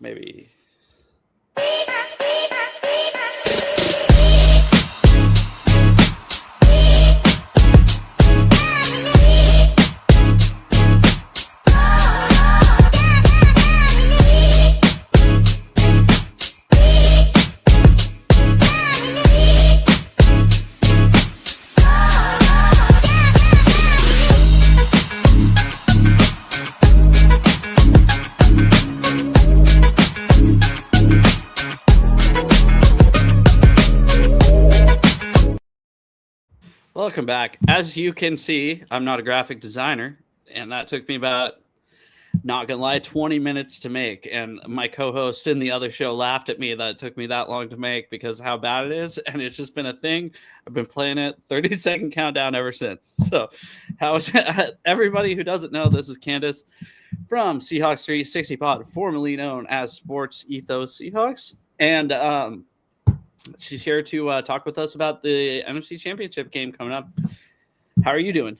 maybe. Welcome back. As you can see, I'm not a graphic designer, and that took me about, not gonna lie, 20 minutes to make. And my co-host in the other show laughed at me that it took me that long to make because of how bad it is. And it's just been a thing. I've been playing it 30-second countdown ever since. So how is it? Everybody who doesn't know, this is Candace from Seahawks360Pod, formerly known as Sports Ethos Seahawks. And she's here to talk with us about the NFC Championship game coming up. How are you doing?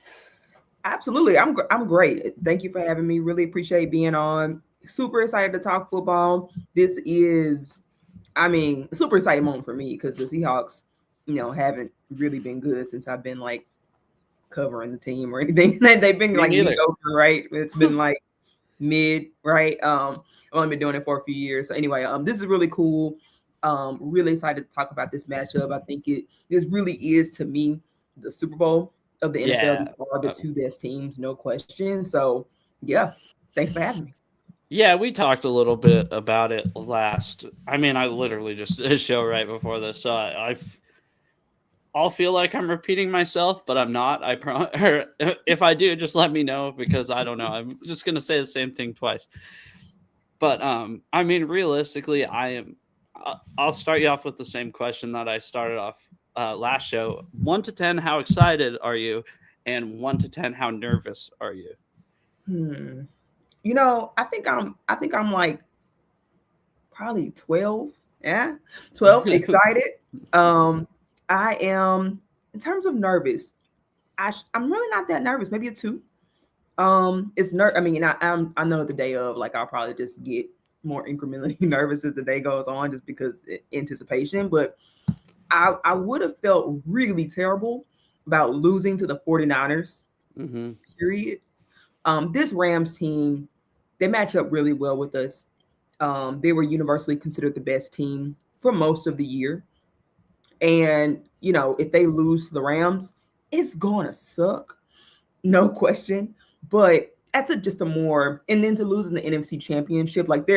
Absolutely. I'm great. Thank you for having me. Really appreciate being on. Super excited to talk football. This is, a super exciting moment for me because the Seahawks, haven't really been good since I've been like covering the team or anything. They've been like mediocre, right? It's been like mid, right? I've only been doing it for a few years. So anyway, this is really cool. Really excited to talk about this matchup. I think this really is, to me, the Super Bowl of the NFL. Yeah. These are the two best teams, no question. So, yeah, thanks for having me. Yeah, we talked a little bit about it last. I literally just did a show right before this, so I'll feel like I'm repeating myself, but I'm not. I promise. If I do, just let me know because I don't know. I'm just gonna say the same thing twice. But realistically, I'll start you off with the same question that I started off last show. 1 to 10, how excited are you? And 1 to 10, how nervous are you? I think I'm like probably 12. Yeah, 12. Excited. I am, in terms of nervous, I'm really not that nervous. Maybe a 2. It's I know the day of, like, I'll probably just get more incrementally nervous as the day goes on just because anticipation, but I would have felt really terrible about losing to the 49ers, period. This Rams team, they match up really well with us. They were universally considered the best team for most of the year. And, if they lose to the Rams, it's going to suck. No question. But that's just and then to lose in the NFC Championship, like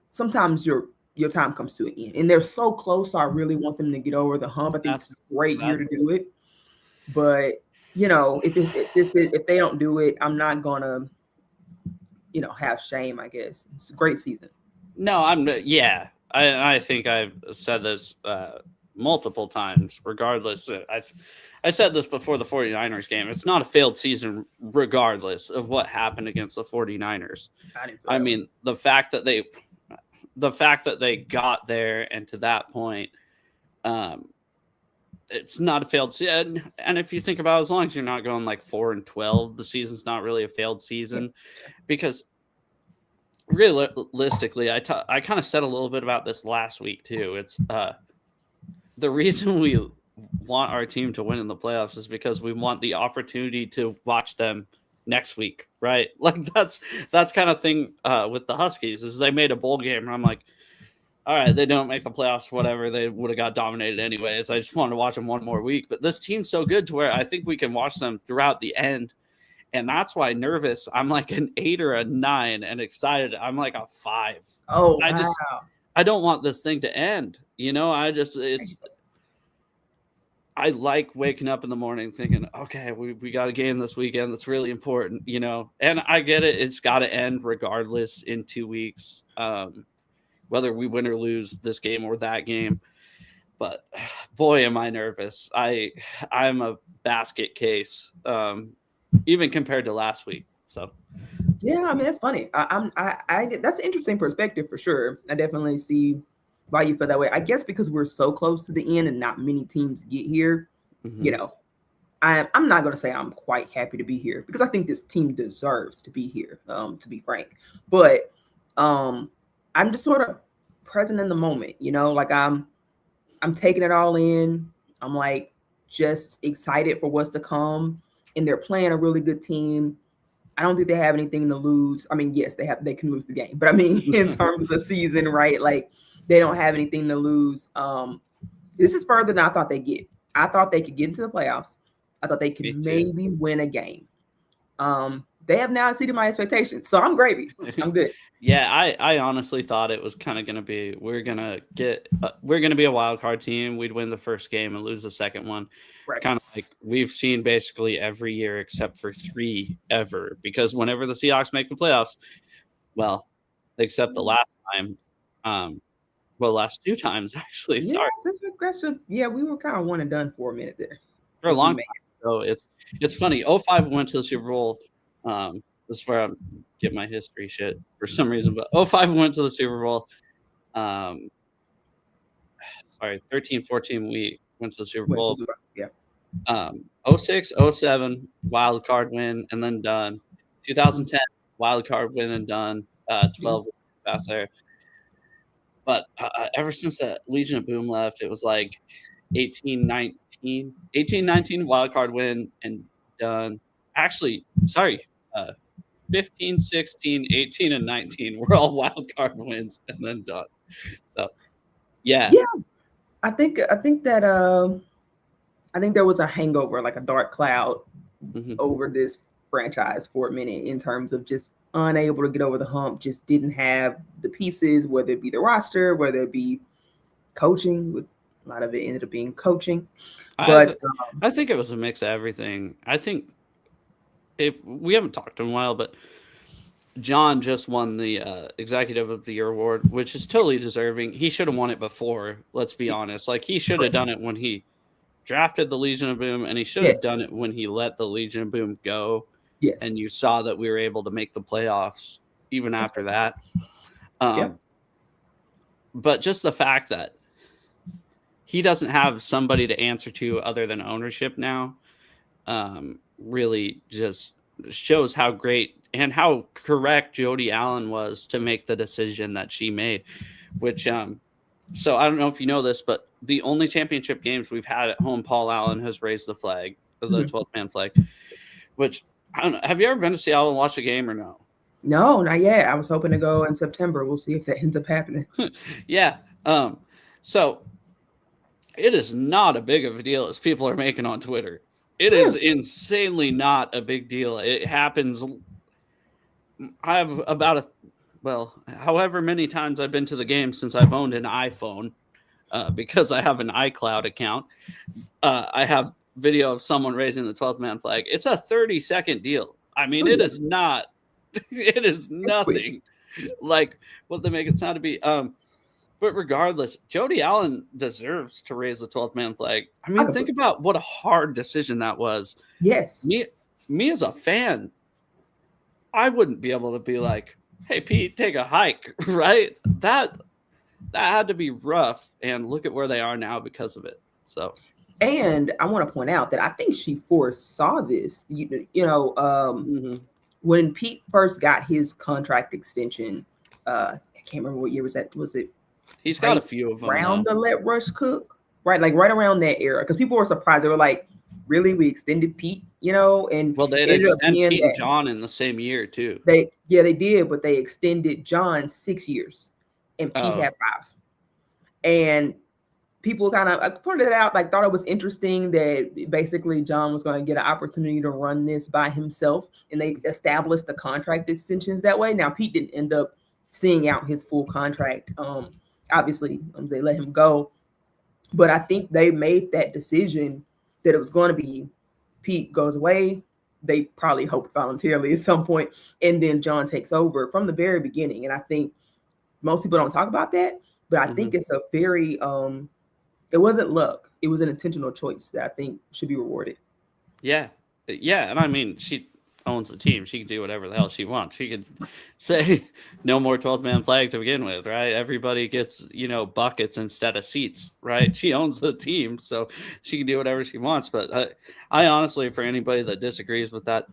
sometimes your time comes to an end, and they're so close. So I really want them to get over the hump. I think it's a great year to do it. But if they don't do it, I'm not gonna, have shame. I guess it's a great season. No, I think I've said this multiple times. Regardless, I said this before the 49ers game. It's not a failed season regardless of what happened against the 49ers. The fact that they got there and to that point, it's not a failed season. And if you think about it, as long as you're not going like 4-12, the season's not really a failed season. Because realistically, I kind of said a little bit about this last week too. It's the reason we want our team to win in the playoffs is because we want the opportunity to watch them next week, right? Like that's kind of thing with the Huskies is they made a bowl game and I'm like, all right, they don't make the playoffs, whatever, they would have got dominated anyways. I just wanted to watch them one more week, but this team's so good to where I think we can watch them throughout the end, and that's why nervous. I'm like an 8 or a 9, and excited I'm like a 5. Oh, wow. I don't want this thing to end. I like waking up in the morning thinking, okay, we got a game this weekend that's really important, and I get it. It's got to end regardless in 2 weeks, whether we win or lose this game or that game. But boy, am I nervous. I'm a basket case, even compared to last week. So, yeah, that's funny. I that's an interesting perspective for sure. I definitely see why you feel that way. I guess because we're so close to the end and not many teams get here, I'm not going to say I'm quite happy to be here because I think this team deserves to be here, to be frank. But I'm just sort of present in the moment, like I'm taking it all in. I'm like just excited for what's to come, and they're playing a really good team. I don't think they have anything to lose. I mean, yes, they can lose the game, but I mean, in terms of the season, right? Like they don't have anything to lose. This is further than I thought they'd get. I thought they could get into the playoffs. I thought they could maybe win a game. They have now exceeded my expectations, so I'm gravy. I'm good. Yeah, I honestly thought it was kind of going to be we're going to be a wild card team. We'd win the first game and lose the second one. Right. Kind of like we've seen basically every year except for 3 ever, because whenever the Seahawks make the playoffs, well, except the last time, last 2 times actually. Sorry, that's aggressive. Yeah, we were kind of one and done for a minute there. For a long time. So it's funny. 05 went to the Super Bowl. This is where I get my history shit for some reason, but 05 went to the Super Bowl. 13-14 we went to the Super Bowl. Yeah. 06, 07 wild card win and then done. 2010 wild card win and done. 12 past there. But ever since that Legion of Boom left, it was like 18-19 wild card win and done. Actually, sorry. 15, 16, 18, and 19 were all wild card wins and then done. So, yeah. I think that I think there was a hangover, like a dark cloud over this franchise for a minute in terms of just unable to get over the hump, just didn't have the pieces, whether it be the roster, whether it be coaching. A lot of it ended up being coaching. But I think it was a mix of everything. I think if we haven't talked in a while, but John just won the Executive of the Year award, which is totally deserving. He should have won it before. Let's be honest. Like he should have done it when he drafted the Legion of Boom, and he should have done it when he let the Legion of Boom go. Yes. And you saw that we were able to make the playoffs even after that. But just the fact that he doesn't have somebody to answer to other than ownership now, really just shows how great and how correct Jody Allen was to make the decision that she made, which, so I don't know if you know this, but the only championship games we've had at home, Paul Allen has raised the flag, the 12th man flag, which I don't know. Have you ever been to Seattle and watched a game or no? No, not yet. I was hoping to go in September. We'll see if that ends up happening. Yeah. So it is not a big of a deal as people are making on Twitter. It is insanely not a big deal. It happens. I have however many times I've been to the game since I've owned an iPhone, because I have an iCloud account. I have video of someone raising the 12th man flag. It's a 30-second deal. I mean, it is not. It is nothing like what they make it sound to be. But regardless, Jody Allen deserves to raise the 12th man flag. I mean, think about what a hard decision that was. Yes. Me as a fan, I wouldn't be able to be like, hey, Pete, take a hike, right? That had to be rough, and look at where they are now because of it. So, and I want to point out that I think she foresaw this. When Pete first got his contract extension, I can't remember what year was that. Was it? He's got a few of them around the Let Rush Cook, right? Like right around that era, because people were surprised. They were like, "Really, we extended Pete?" And well, they extended Pete and John in the same year too. They did, but they extended John 6 years, and Pete had 5. And people kind of pointed it out, like thought it was interesting that basically John was going to get an opportunity to run this by himself, and they established the contract extensions that way. Now Pete didn't end up seeing out his full contract. Obviously, they let him go, but I think they made that decision that it was going to be Pete goes away. They probably hoped voluntarily at some point, and then John takes over from the very beginning. And I think most people don't talk about that, but I think it's a very it wasn't luck. It was an intentional choice that I think should be rewarded. Yeah. And I mean, she owns the team. She can do whatever the hell she wants. She could say no more 12th man flag to begin with, right? Everybody gets, buckets instead of seats, right? She owns the team, so she can do whatever she wants. But I honestly, for anybody that disagrees with that,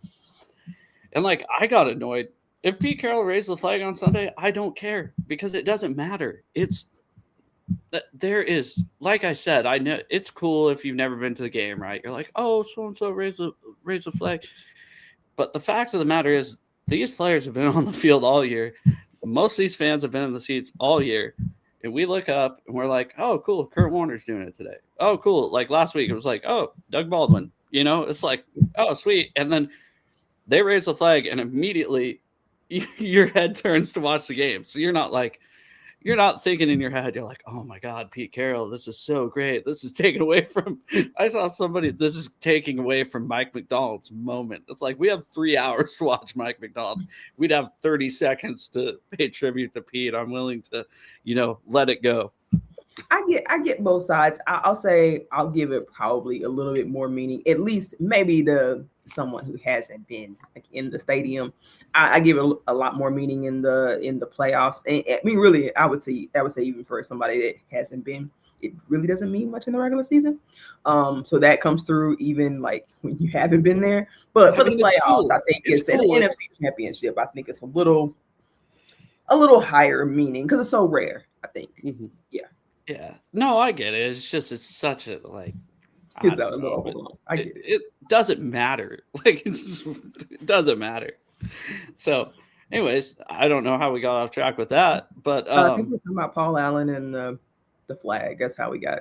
and like I got annoyed. If Pete Carroll raised the flag on Sunday, I don't care because it doesn't matter. There is, like I said, I know it's cool if you've never been to the game, right? You're like, oh, so-and-so raised the flag. But the fact of the matter is these players have been on the field all year. Most of these fans have been in the seats all year. And we look up and we're like, oh, cool, Kurt Warner's doing it today. Oh, cool. Like last week, it was like, oh, Doug Baldwin. It's like, oh, sweet. And then they raise the flag and immediately your head turns to watch the game. So you're not thinking in your head, you're like, oh my God, Pete Carroll, this is so great. This is taken away from, I saw somebody, this is taking away from Mike Macdonald's moment. It's like, we have 3 hours to watch Mike Macdonald. We'd have 30 seconds to pay tribute to Pete. I'm willing to, let it go. I get both sides. I'll say I'll give it probably a little bit more meaning, at least maybe to someone who hasn't been in the stadium. I give it a lot more meaning in the playoffs. And I mean, really, I would say even for somebody that hasn't been, it really doesn't mean much in the regular season. So that comes through even like when you haven't been there. But for the playoffs, cool. I think it's cool. An NFC Championship. I think it's a little higher meaning because it's so rare. I think. Mm-hmm. Yeah. Yeah. No, I get it. It's such a like. I get it. It doesn't matter. Like it doesn't matter. So, anyways, I don't know how we got off track with that, but I think we're talking about Paul Allen and the flag. That's how we got.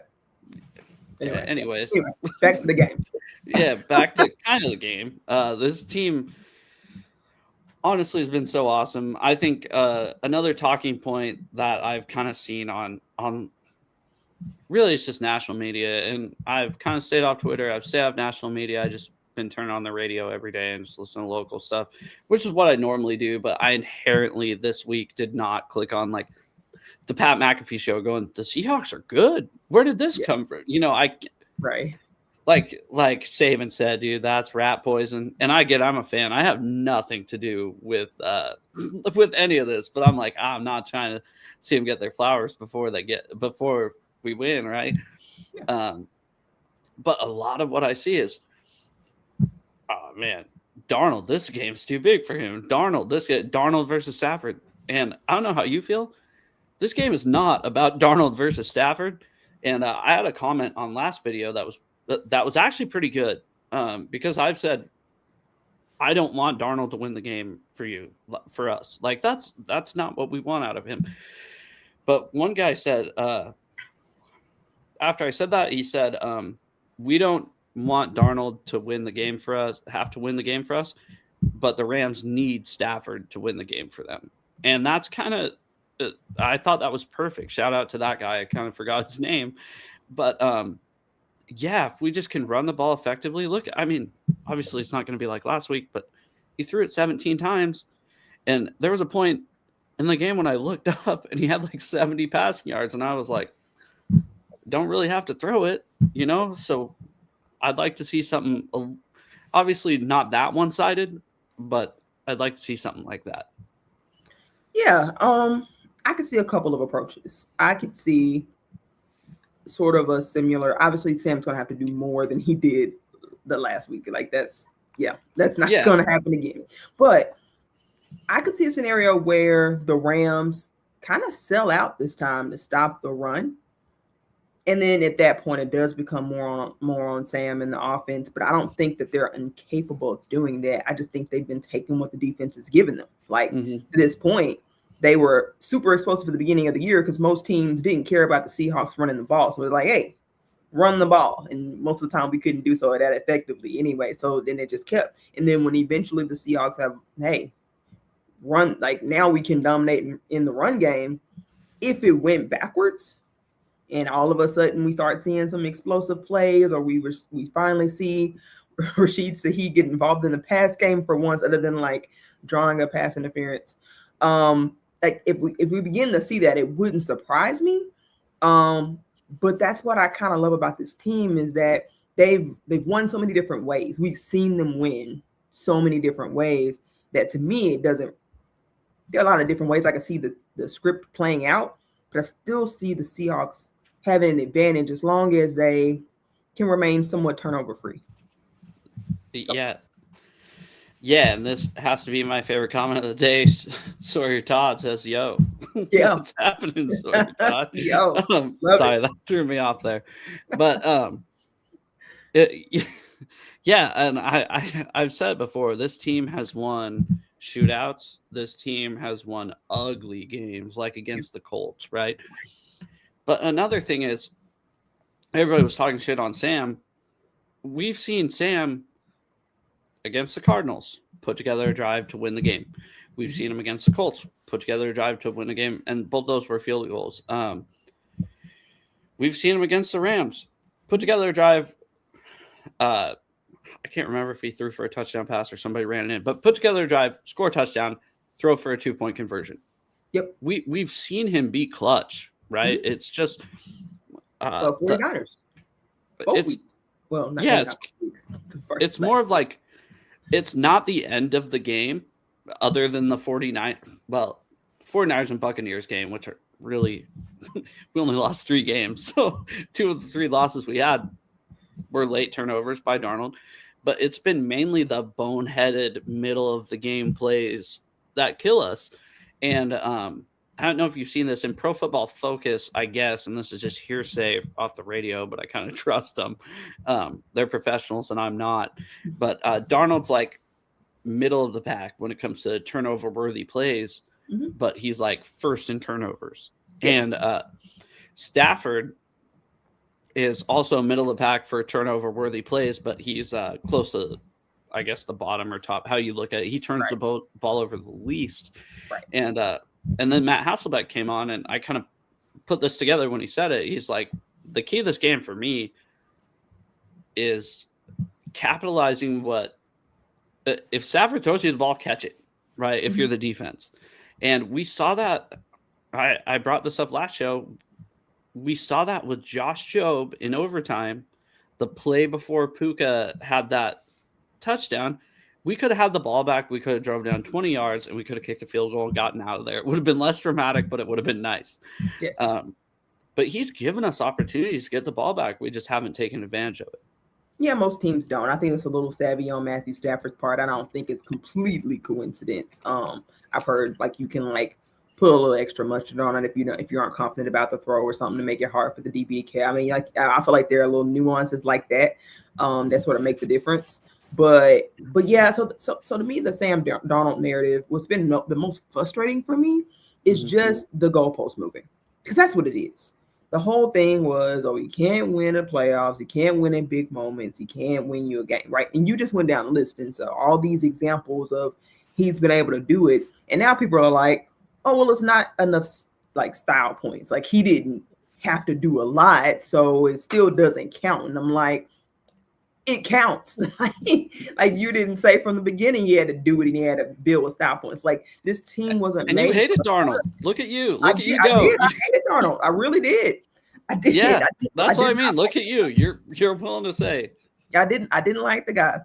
Anyways, back to the game. Yeah, back to kind of the game. This team honestly has been so awesome. I think another talking point that I've kind of seen on really it's just national media, and I've kind of stayed off Twitter. I've stayed off national media. I just been turning on the radio every day and just listen to local stuff, which is what I normally do. But I inherently this week did not click on like the Pat McAfee show going, the Seahawks are good. Where did this come from? Right. Like Saban said, dude, that's rat poison. And I'm a fan. I have nothing to do with any of this, but I'm like, I'm not trying to see them get their flowers before we win, right? Yeah. But a lot of what I see is, oh man, Darnold, this game's too big for him. Darnold versus Stafford. And I don't know how you feel. This game is not about Darnold versus Stafford. And I had a comment on last video that was actually pretty good because I've said, I don't want Darnold to win the game for us. Like that's not what we want out of him. But one guy said, after I said that, he said, we don't want Darnold to win the game for us, but the Rams need Stafford to win the game for them. And that's kind of, I thought that was perfect. Shout out to that guy. I kind of forgot his name. But if we just can run the ball effectively, look, I mean, obviously it's not going to be like last week, but he threw it 17 times. And there was a point in the game when I looked up and he had like 70 passing yards. And I was like, don't really have to throw it, So I'd like to see something, obviously not that one-sided, but I'd like to see something like that. Yeah, I could see a couple of approaches. I could see sort of a similar. Obviously, Sam's going to have to do more than he did the last week. Like that's not going to happen again. But I could see a scenario where the Rams kind of sell out this time to stop the run. And then at that point, it does become more on Sam and the offense. But I don't think that they're incapable of doing that. I just think they've been taking what the defense has given them. Like to this point, they were super explosive at the beginning of the year because most teams didn't care about the Seahawks running the ball. So it's like, hey, run the ball. And most of the time we couldn't do so that effectively anyway. So then it just kept. And then when eventually the Seahawks have, hey, run, like now we can dominate in the run game. If it went backwards, and all of a sudden we start seeing some explosive plays, or we finally see Rashid Shaheed get involved in the pass game for once, other than like drawing a pass interference. Like if we begin to see that, it wouldn't surprise me. But that's what I kind of love about this team is that they've won so many different ways. We've seen them win so many different ways that to me it doesn't. There are a lot of different ways I can see the script playing out, but I still see the Seahawks having an advantage as long as they can remain somewhat turnover free. Yeah. Yeah, and this has to be my favorite comment of the day. Sawyer Todd says, "Yo, Yeah. what's happening, Sawyer Todd?" Yo, Sorry, that threw me off there. But yeah, and I've said it before. This team has won shootouts. This team has won ugly games, like against the Colts, right? But another thing is, everybody was talking shit on Sam. We've seen Sam against the Cardinals put together a drive to win the game. We've seen him against the Colts put together a drive to win a game, and both those were field goals. We've seen him against the Rams put together a drive. I can't remember if he threw for a touchdown pass or somebody ran it in, but put together a drive, score a touchdown, throw for a 2-point conversion. Yep. We've seen him be clutch, right? Mm-hmm. It's just 49ers. Both weeks. Well, not yeah, it's more of like, it's not the end of the game other than the 49ers and Buccaneers game, which are really, we only lost 3 games. So 2 of the 3 losses we had were late turnovers by Darnold. But it's been mainly the boneheaded middle of the game plays that kill us. And I don't know if you've seen this in Pro Football Focus, I guess, and this is just hearsay off the radio, but I kind of trust them. They're professionals and I'm not. But Darnold's like middle of the pack when it comes to turnover-worthy plays, but he's like first in turnovers. Yes. And Stafford is also middle of the pack for turnover-worthy plays, but he's close to, I guess, the bottom or top, how you look at it. He turns the ball over the least. Right. And then Matt Hasselbeck came on, and I kind of put this together when he said it. He's like, the key to this game for me is capitalizing if Stafford throws you the ball, catch it, right, if you're the defense. And we saw that. I brought this up last show. We saw that with Josh Jobe in overtime, the play before Puka had that touchdown. We could have had the ball back. We could have drove down 20 yards, and we could have kicked a field goal and gotten out of there. It would have been less dramatic, but it would have been nice. Yes. But he's given us opportunities to get the ball back. We just haven't taken advantage of it. Yeah, most teams don't. I think it's a little savvy on Matthew Stafford's part. I don't think it's completely coincidence. I've heard like you can like put a little extra mustard on it if you aren't confident about the throw or something to make it hard for the DB to catch. I mean, like I feel like there are little nuances like that that sort of make the difference. But yeah, so to me, the Sam Darnold narrative, what's been the most frustrating for me is just the goalpost moving, because that's what it is. The whole thing was, you can't win in playoffs, you can't win in big moments, you can't win you a game, right? And you just went down the list, and so all these examples of he's been able to do it, and now people are like, oh, well, it's not enough like style points. Like he didn't have to do a lot, so it still doesn't count. And I'm like, it counts. Like you didn't say from the beginning he had to do it and he had to build with style points. Like this team wasn't made. And you hated Darnold. Look at you. Look at you go. I hated Darnold. I really did. I did. Yeah, that's what I mean. Look at you. You're willing to say. I didn't like the guy,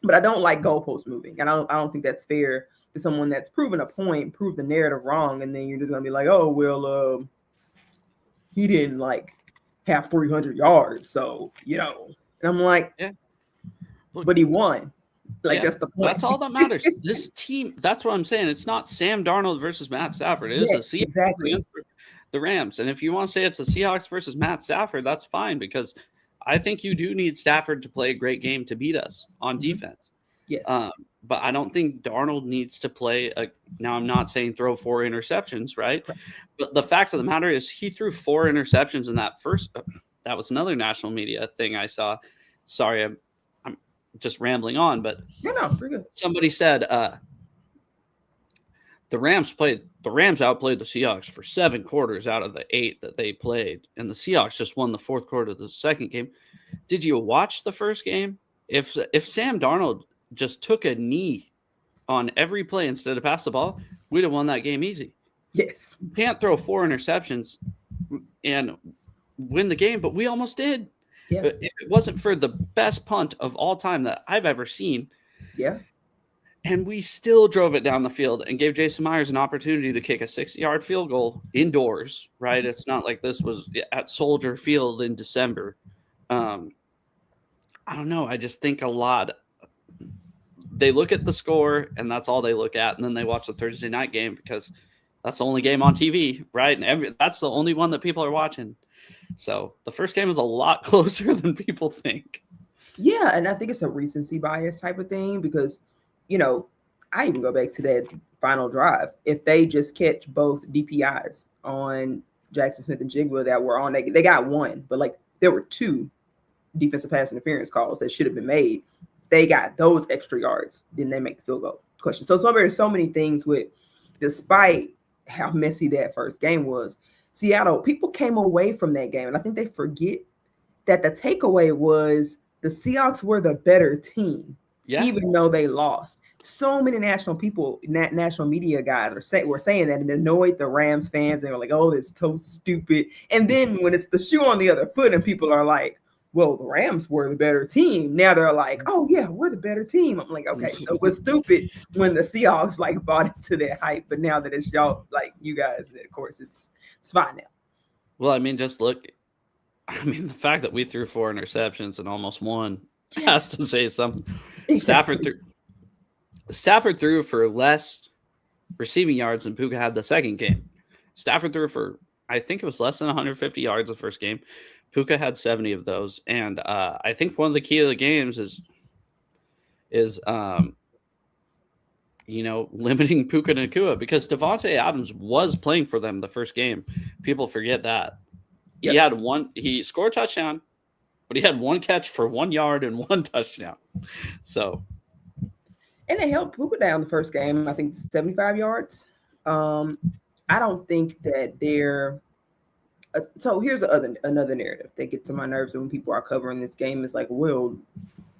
but I don't like goalpost moving. And I don't think that's fair to someone that's proven a point, proved the narrative wrong, and then you're just gonna be like, oh well, he didn't like have 300 yards, so And I'm like, yeah. Look, but he won. Like that's the point. That's all that matters. This team. That's what I'm saying. It's not Sam Darnold versus Matt Stafford. It is the Seahawks against the Rams. And if you want to say it's the Seahawks versus Matt Stafford, that's fine, because I think you do need Stafford to play a great game to beat us on defense. Yes. But I don't think Darnold needs to play. Now, I'm not saying throw 4 interceptions, right? But the fact of the matter is he threw 4 interceptions in that first. That was another national media thing I saw. Sorry, I'm just rambling on, but pretty good. Somebody said the Rams outplayed the Seahawks for 7 quarters out of the 8 that they played, and the Seahawks just won the 4th quarter of the second game. Did you watch the first game? If Sam Darnold just took a knee on every play instead of pass the ball, we'd have won that game easy. Yes. You can't throw 4 interceptions and win the game, but we almost did. Yeah. If it wasn't for the best punt of all time that I've ever seen. Yeah. And we still drove it down the field and gave Jason Myers an opportunity to kick a 60-yard field goal indoors, right? It's not like this was at Soldier Field in December. I don't know. I just think they look at the score and that's all they look at, and then they watch the Thursday night game because that's the only game on TV, right? And that's the only one that people are watching. So the first game is a lot closer than people think. Yeah, and I think it's a recency bias type of thing because, I even go back to that final drive. If they just catch both DPIs on Jaxon Smith-Njigba that were on, they got one, but like there were 2 defensive pass interference calls that should have been made. They got those extra yards, then they make the field goal question. So there's so many things with, despite how messy that first game was, Seattle, people came away from that game, and I think they forget that the takeaway was the Seahawks were the better team, even though they lost. So many national media guys were saying that, and annoyed the Rams fans. They were like, "Oh, it's so stupid." And then when it's the shoe on the other foot, and people are like, "Well, the Rams were the better team." Now they're like, "Oh yeah, we're the better team." I'm like, "Okay, so it was stupid when the Seahawks like bought into that hype, but now that it's y'all, like you guys, of course, it's fine now." Well, I mean, just look. I mean, the fact that we threw 4 interceptions and almost won has to say something. Exactly. Stafford threw for less receiving yards than Puka had the second game. Stafford threw for, I think it was less than 150 yards the first game. Puka had 70 of those. And I think one of the key of the games is limiting Puka Nacua, because Devontae Adams was playing for them the first game. People forget that. Yep. He scored a touchdown, but he had 1 catch for 1 yard and 1 touchdown. So. And they held Puka down the first game, I think 75 yards. I don't think that they're so here's another narrative that gets to my nerves when people are covering this game. It's like, well,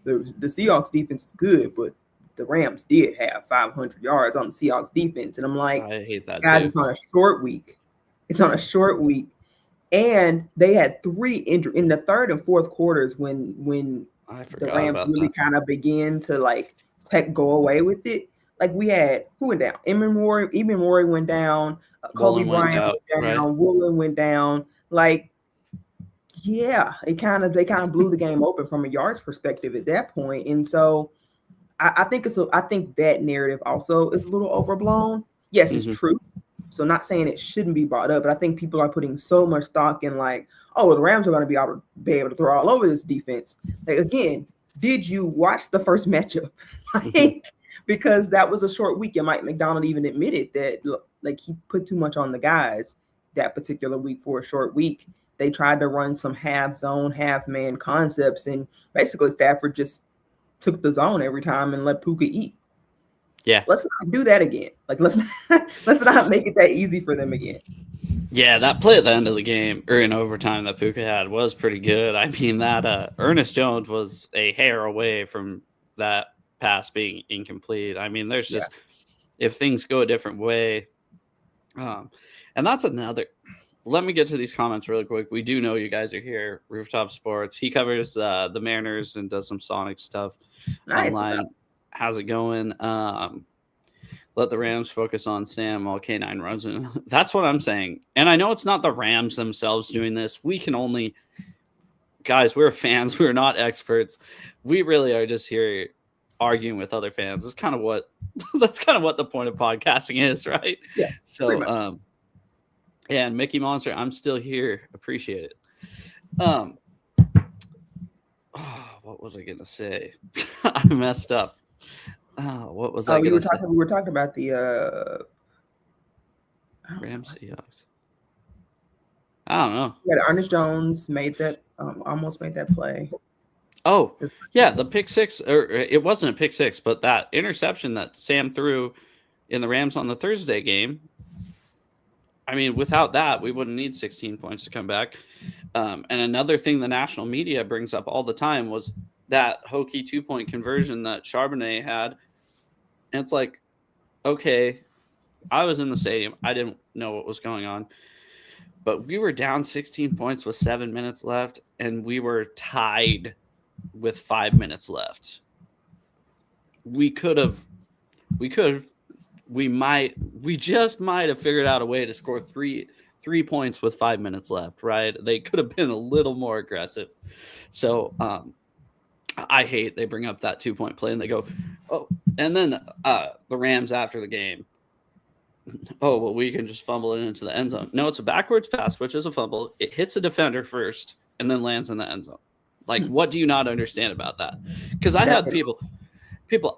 the Seahawks defense is good, but the Rams did have 500 yards on the Seahawks defense. And I'm like, I hate that, guys, too. It's on a short week. And they had 3 injuries in the third and fourth quarters when the Rams really kind of began to like go away with it. Like we had, who went down? Eben Mori went down. Kobe Bryant went down. Right. Woolen went down. Like, yeah, they kind of blew the game open from a yards perspective at that point. And so I think that narrative also is a little overblown. Yes, it's true. So not saying it shouldn't be brought up, but I think people are putting so much stock in like, oh, the Rams are going to be able to throw all over this defense. Like, again, did you watch the first matchup? Because that was a short week, and Mike Macdonald even admitted that, like, he put too much on the guys that particular week for a short week. They tried to run some half zone, half man concepts, and basically Stafford just took the zone every time and let Puka eat. Yeah. Let's not do that again. Like, let's not make it that easy for them again. Yeah, that play at the end of the game or in overtime that Puka had was pretty good. I mean, that Ernest Jones was a hair away from that pass being incomplete. I mean, there's just if things go a different way. And that's another. Let me get to these comments really quick. We do know you guys are here. Rooftop Sports. He covers the Mariners and does some Sonic stuff online. How's it going? Let the Rams focus on Sam while K9 runs in. That's what I'm saying. And I know it's not the Rams themselves doing this. We can only, guys, we're fans. We're not experts. We really are just here arguing with other fans. That's kind of what the point of podcasting is, right? Yeah. So, and Mickey Monster, I'm still here. Appreciate it. What was I going to say? I messed up. What was I going to say? We were talking about the Rams Seahawks. I don't know. Yeah, Ernest Jones almost made that play. Oh, yeah, the pick six, or it wasn't a pick six, but that interception that Sam threw in the Rams on the Thursday game. I mean, without that, we wouldn't need 16 points to come back. And another thing the national media brings up all the time was that hokey 2-point conversion that Charbonnet had. And it's like, okay, I was in the stadium. I didn't know what was going on. But we were down 16 points with 7 minutes left, and we were tied with 5 minutes left. We just might have figured out a way to score three points with 5 minutes left, right? They could have been a little more aggressive. So, I hate they bring up that 2-point play and they go, oh, and then the Rams after the game. Oh, well, we can just fumble it into the end zone. No, it's a backwards pass, which is a fumble. It hits a defender first and then lands in the end zone. Like, what do you not understand about that? Because I had people,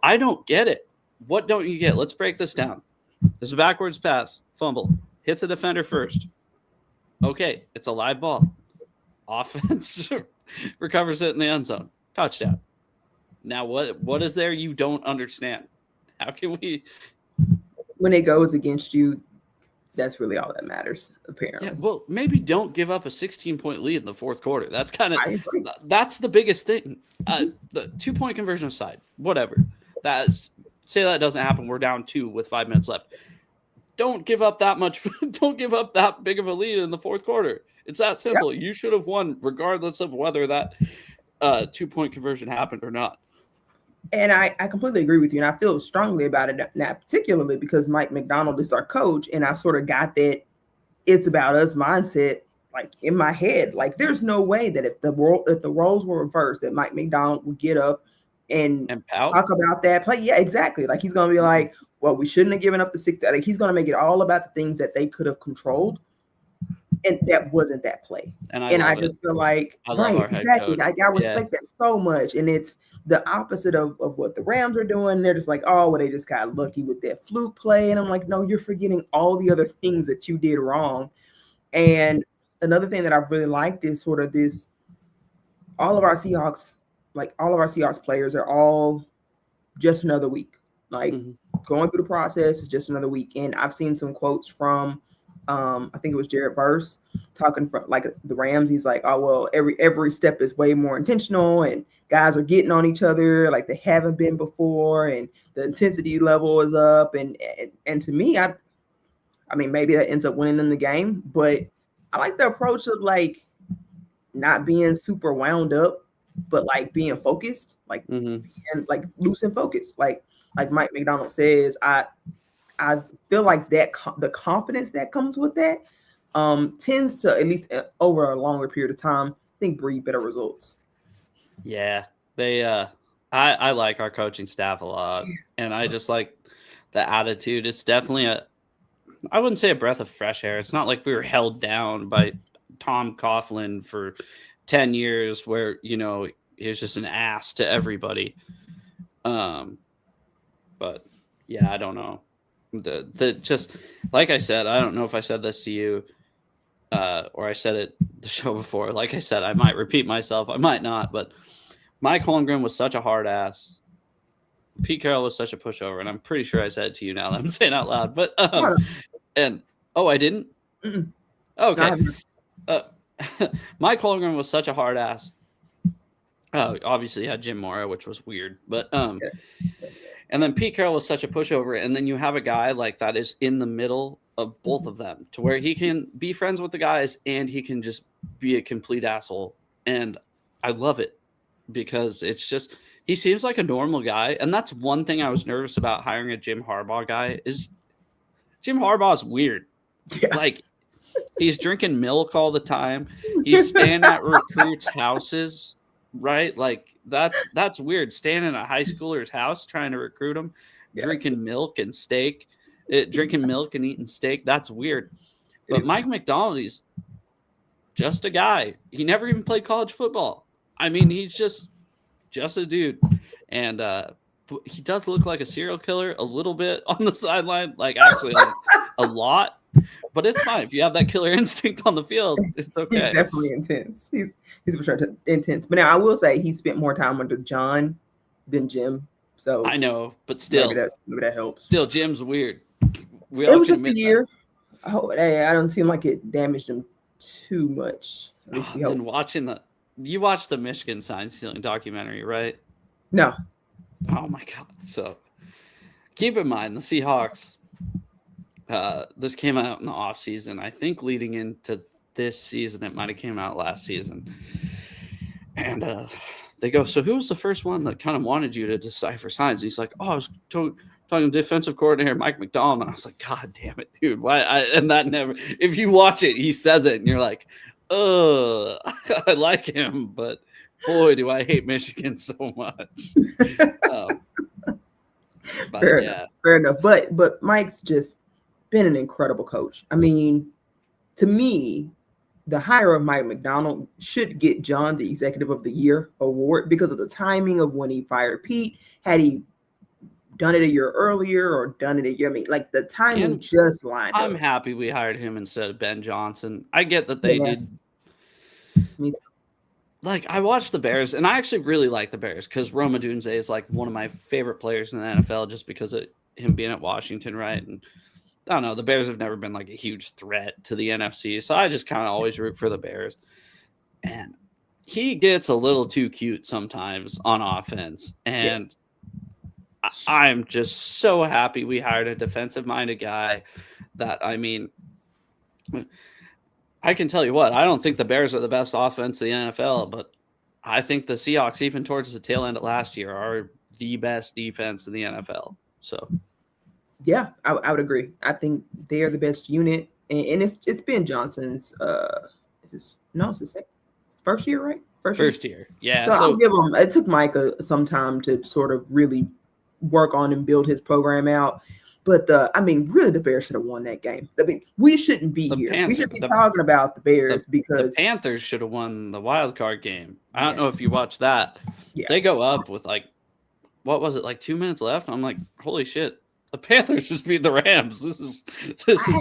I don't get it. What don't you get? Let's break this down. There's a backwards pass, fumble, hits a defender first. Okay, it's a live ball. Offense recovers it in the end zone. Touchdown. Now, what is there you don't understand? How can we? When it goes against you, that's really all that matters, apparently. Yeah, well, maybe don't give up a 16-point lead in the fourth quarter. That's that's the biggest thing. The 2-point conversion aside, whatever. Say that doesn't happen. We're down 2 with 5 minutes left. Don't give up that much. Don't give up that big of a lead in the fourth quarter. It's that simple. Yep. You should have won regardless of whether that 2-point conversion happened or not. And I completely agree with you. And I feel strongly about it now, particularly because Mike Macdonald is our coach. And I've sort of got that it's about us mindset, like in my head. Like there's no way that if the roles were reversed, that Mike Macdonald would get up and talk about that play. Yeah, exactly. Like he's going to be like, well, we shouldn't have given up the 6. Like he's going to make it all about the things that they could have controlled. And that wasn't that play. And I just feel like, right, exactly. I respect that so much. And it's the opposite of what the Rams are doing. They're just like, oh, well, they just got lucky with that fluke play. And I'm like, no, you're forgetting all the other things that you did wrong. And another thing that I've really liked is sort of this, all of our Seahawks players are all just another week. Like going through the process is just another week. And I've seen some quotes from, I think it was Jared Verse talking from like the Rams. He's like, oh, well, every step is way more intentional and guys are getting on each other like they haven't been before. And the intensity level is up. And to me, I mean, maybe that ends up winning them the game, but I like the approach of like not being super wound up, but like being focused, like, and like loose and focused. Like Mike Macdonald says, I feel like that the confidence that comes with that tends to, at least over a longer period of time, I think breed better results. Yeah, they. I like our coaching staff a lot, and I just like the attitude. It's definitely I wouldn't say a breath of fresh air. It's not like we were held down by Tom Coughlin for 10 years, where he was just an ass to everybody. But yeah, I don't know. The just like I said, I don't know if I said this to you or I said it the show before. Like I said, I might repeat myself, I might not, but Mike Holmgren was such a hard ass. Pete Carroll was such a pushover, and I'm pretty sure I said it to you now that I'm saying out loud. But I didn't. Okay. Mike Holmgren was such a hard ass. Obviously, he had Jim Mora, which was weird, but and then Pete Carroll was such a pushover, and then you have a guy like that is in the middle of both of them, to where he can be friends with the guys and he can just be a complete asshole, and I love it because it's just he seems like a normal guy, and that's one thing I was nervous about hiring a Jim Harbaugh guy is Jim Harbaugh is weird, like. He's drinking milk all the time. He's staying at recruits' houses, right? Like that's weird. Staying in a high schooler's house trying to recruit him, drinking milk and steak, drinking milk and eating steak. That's weird. But Mike Macdonald, he's just a guy. He never even played college football. I mean, he's just a dude, and he does look like a serial killer a little bit on the sideline. Like actually, like, a lot. But it's fine. If you have that killer instinct on the field, it's okay. He's definitely intense. He's for sure intense. But now I will say he spent more time under John than Jim. So I know, but still, maybe that helps. Still, Jim's weird. It was just a year. Oh, hey, I don't seem like it damaged him too much. At least we hope. And you watched the Michigan sign stealing documentary, right? No. Oh my God! So keep in mind the Seahawks. This came out in the off season. I think leading into this season, it might have came out last season. And they go, so who was the first one that kind of wanted you to decipher signs? And he's like, I was talking to defensive coordinator Mike Macdonald. And I was like, God damn it, dude. Why? And that never, if you watch it, he says it and you're like, I like him, but boy, do I hate Michigan so much. Fair enough. But Mike's just been an incredible coach. I mean, to me, the hire of Mike Macdonald should get John the Executive of the Year award because of the timing of when he fired Pete. Had he done it a year earlier or done it a year, I mean, like the timing just lined up. I'm happy we hired him instead of Ben Johnson. I get that they did. Me too. Like, I watched the Bears, and I actually really like the Bears because Rome Odunze is like one of my favorite players in the NFL just because of him being at Washington, right? And I don't know, the Bears have never been like a huge threat to the NFC, so I just kind of always root for the Bears. And he gets a little too cute sometimes on offense, and I'm just so happy we hired a defensive-minded guy that, I mean, I can tell you what, I don't think the Bears are the best offense in the NFL, but I think the Seahawks, even towards the tail end of last year, are the best defense in the NFL. So, yeah, I would agree. I think they are the best unit, and it's Ben Johnson's. It's his first year, right? First year, yeah. So I'll give him. It took Mike some time to sort of really work on and build his program out. But really, the Bears should have won that game. I mean, we shouldn't be here. We should be talking about the Bears because the Panthers should have won the wild card game. I don't know if you watched that. Yeah. They go up with like, what was it, like 2 minutes left? I'm like, holy shit. The Panthers just beat the Rams. This is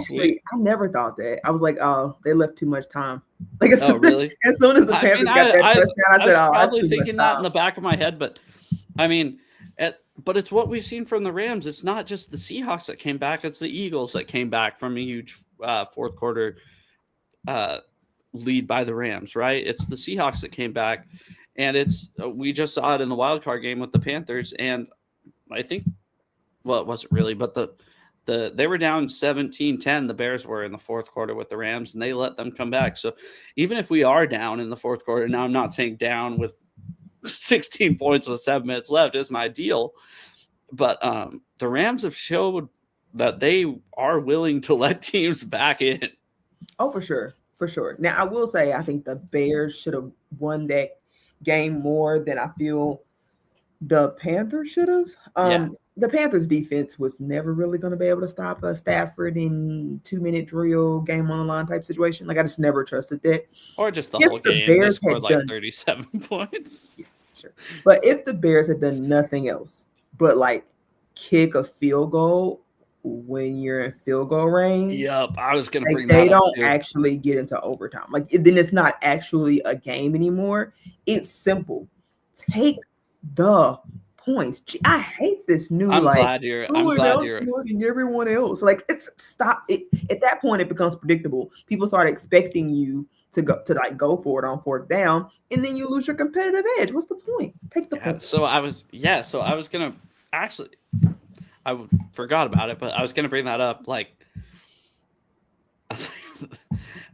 sweet. I never thought that. I was like, oh, they left too much time. Like, really? As soon as the Panthers got that touchdown, I said, I was probably thinking that in the back of my head, but I mean, but it's what we've seen from the Rams. It's not just the Seahawks that came back. It's the Eagles that came back from a huge fourth quarter lead by the Rams, right? It's the Seahawks that came back, and we just saw it in the wild card game with the Panthers, and I think, well, it wasn't really, but they were down 17-10. The Bears were in the fourth quarter with the Rams, and they let them come back. So even if we are down in the fourth quarter, now I'm not saying down with 16 points with 7 minutes left isn't ideal, but the Rams have showed that they are willing to let teams back in. Oh, for sure. Now, I will say I think the Bears should have won that game more than I feel the Panthers should have. The Panthers defense was never really going to be able to stop a Stafford in 2-minute drill, game on the line type situation. Like, I just never trusted that. Or just the whole game. They scored like 37 points. Yeah, sure. But if the Bears had done nothing else but like kick a field goal when you're in field goal range. Yep, I was going to bring that up. They don't actually get into overtime. Like, then it's not actually a game anymore. It's simple. Take the points. I hate this new. I'm glad you're outsmarting everyone else. Like, it's stop. At that point, it becomes predictable. People start expecting you to go for it on fourth down, and then you lose your competitive edge. What's the point? Take the point. So I was gonna actually. I forgot about it, but I was gonna bring that up. Like,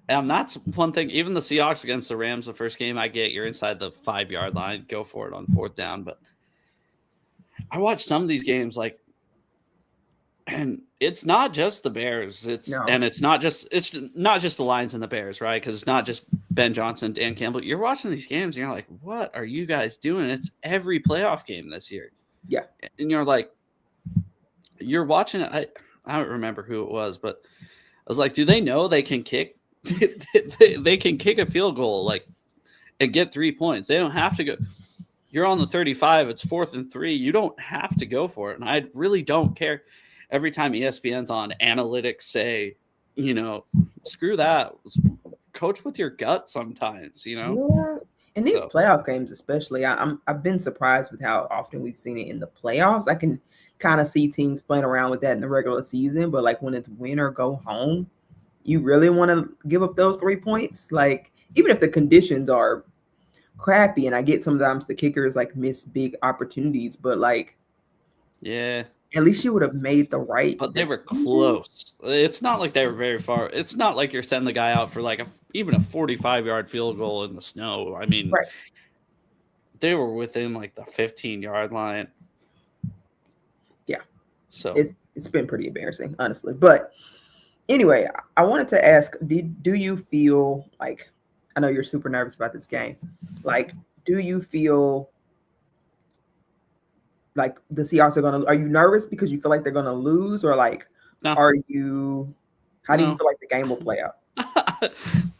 and that's one thing. Even the Seahawks against the Rams, the first game, I get you're inside the 5-yard line, go for it on fourth down, but I watched some of these games, and it's not just the Bears. It's not just the Lions and the Bears, right? Because it's not just Ben Johnson, Dan Campbell. You're watching these games, and you're like, what are you guys doing? It's every playoff game this year. Yeah. And you're like, you're watching it. I don't remember who it was, but I was like, do they know they can kick? they can kick a field goal, and get 3 points. They don't have to go. You're on the 35. It's 4th and 3. You don't have to go for it. And I really don't care. Every time ESPN's on, analytics say, screw that. Coach with your gut sometimes, Yeah. In these playoff games especially, I've been surprised with how often we've seen it in the playoffs. I can kind of see teams playing around with that in the regular season, but like when it's win or go home, you really want to give up those 3 points? Like, even if the conditions are crappy, and I get sometimes the kickers miss big opportunities, but at least you would have made the right. But they were close. It's not like they were very far. It's not like you're sending the guy out for even a 45-yard field goal in the snow. I mean, right. They were within the 15-yard line. Yeah. So it's been pretty embarrassing, honestly. But anyway, I wanted to ask, do you feel like, I know you're super nervous about this game. Like, do you feel like the Seahawks are you nervous because you feel like they're going to lose, or like, No. how do you feel like the game will play out?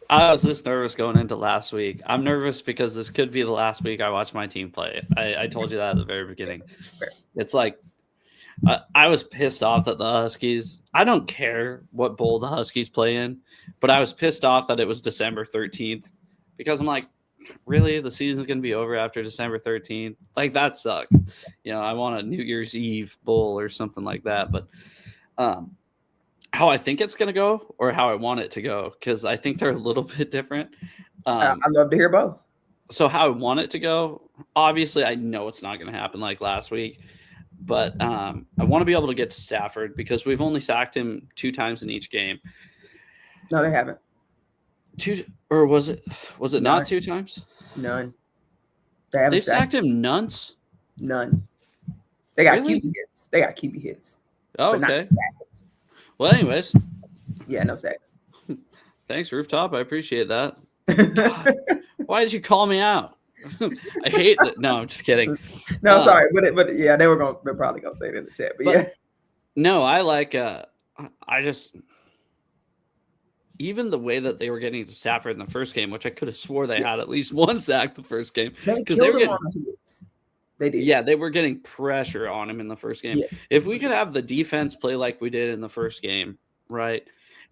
I was this nervous going into last week. I'm nervous because this could be the last week I watch my team play. I told you that at the very beginning. It's like, I was pissed off that the Huskies, I don't care what bowl the Huskies play in, but I was pissed off that it was December 13th because I'm like, really? The season's going to be over after December 13th? Like, that sucks. You know, I want a New Year's Eve bowl or something like that. But how I think it's going to go, or how I want it to go, because I think they're a little bit different. I'd love to hear both. So how I want it to go, obviously I know it's not going to happen like last week, but I want to be able to get to Stafford because we've only sacked him 2 times in each game. No, they haven't. 2, or was it not 2 times? None. They've sacked him none. They got Really? QB hits. They got QB hits. Oh, but not okay. sacks. Well, anyways. Yeah, no sacks. Thanks, Rooftop. I appreciate that. God, why did you call me out? I hate that. No, I'm just kidding. No, sorry, but yeah, they're probably gonna say it in the chat. But yeah, no, I like. I just, even the way that they were getting to Stafford in the first game, which I could have swore they had at least 1 sack the first game, because they were getting. They did. Yeah, they were getting pressure on him in the first game. Yeah. If we could have the defense play like we did in the first game, right?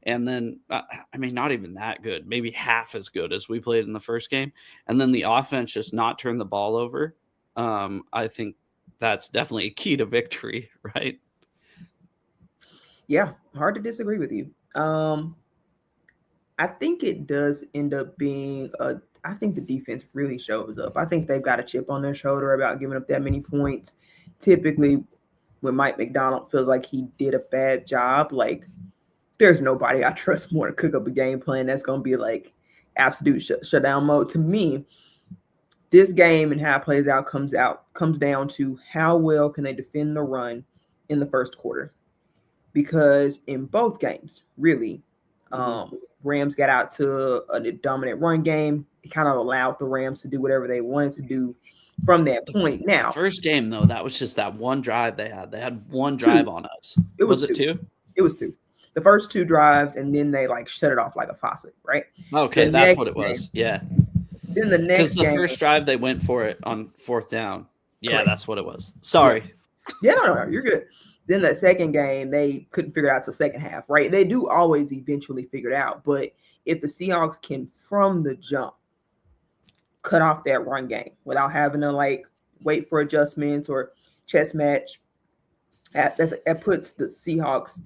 And then, I mean, not even that good, maybe half as good as we played in the first game. And then the offense just not turn the ball over. I think that's definitely a key to victory, right? Yeah, hard to disagree with you. I think it does end up being I think the defense really shows up. I think they've got a chip on their shoulder about giving up that many points. Typically, when Mike Macdonald feels like he did a bad job, like, there's nobody I trust more to cook up a game plan that's going to be like absolute shutdown mode. To me, this game and how it plays out comes down to how well can they defend the run in the first quarter. Because in both games, really, Rams got out to a dominant run game. It kind of allowed the Rams to do whatever they wanted to do from that point. Now, first game, though, that was just that one drive they had. They had one drive on us. Was it 2? It was 2. The first 2 drives, and then they like shut it off like a faucet, right? Okay, that's what it was. Yeah. Then the next game, because the first drive they went for it on 4th down. Yeah, correct. That's what it was. Sorry. Yeah, no, you're good. Then that second game, they couldn't figure it out till second half, right? They do always eventually figure it out, but if the Seahawks can, from the jump, cut off that run game without having to like wait for adjustments or chess match, that puts the Seahawks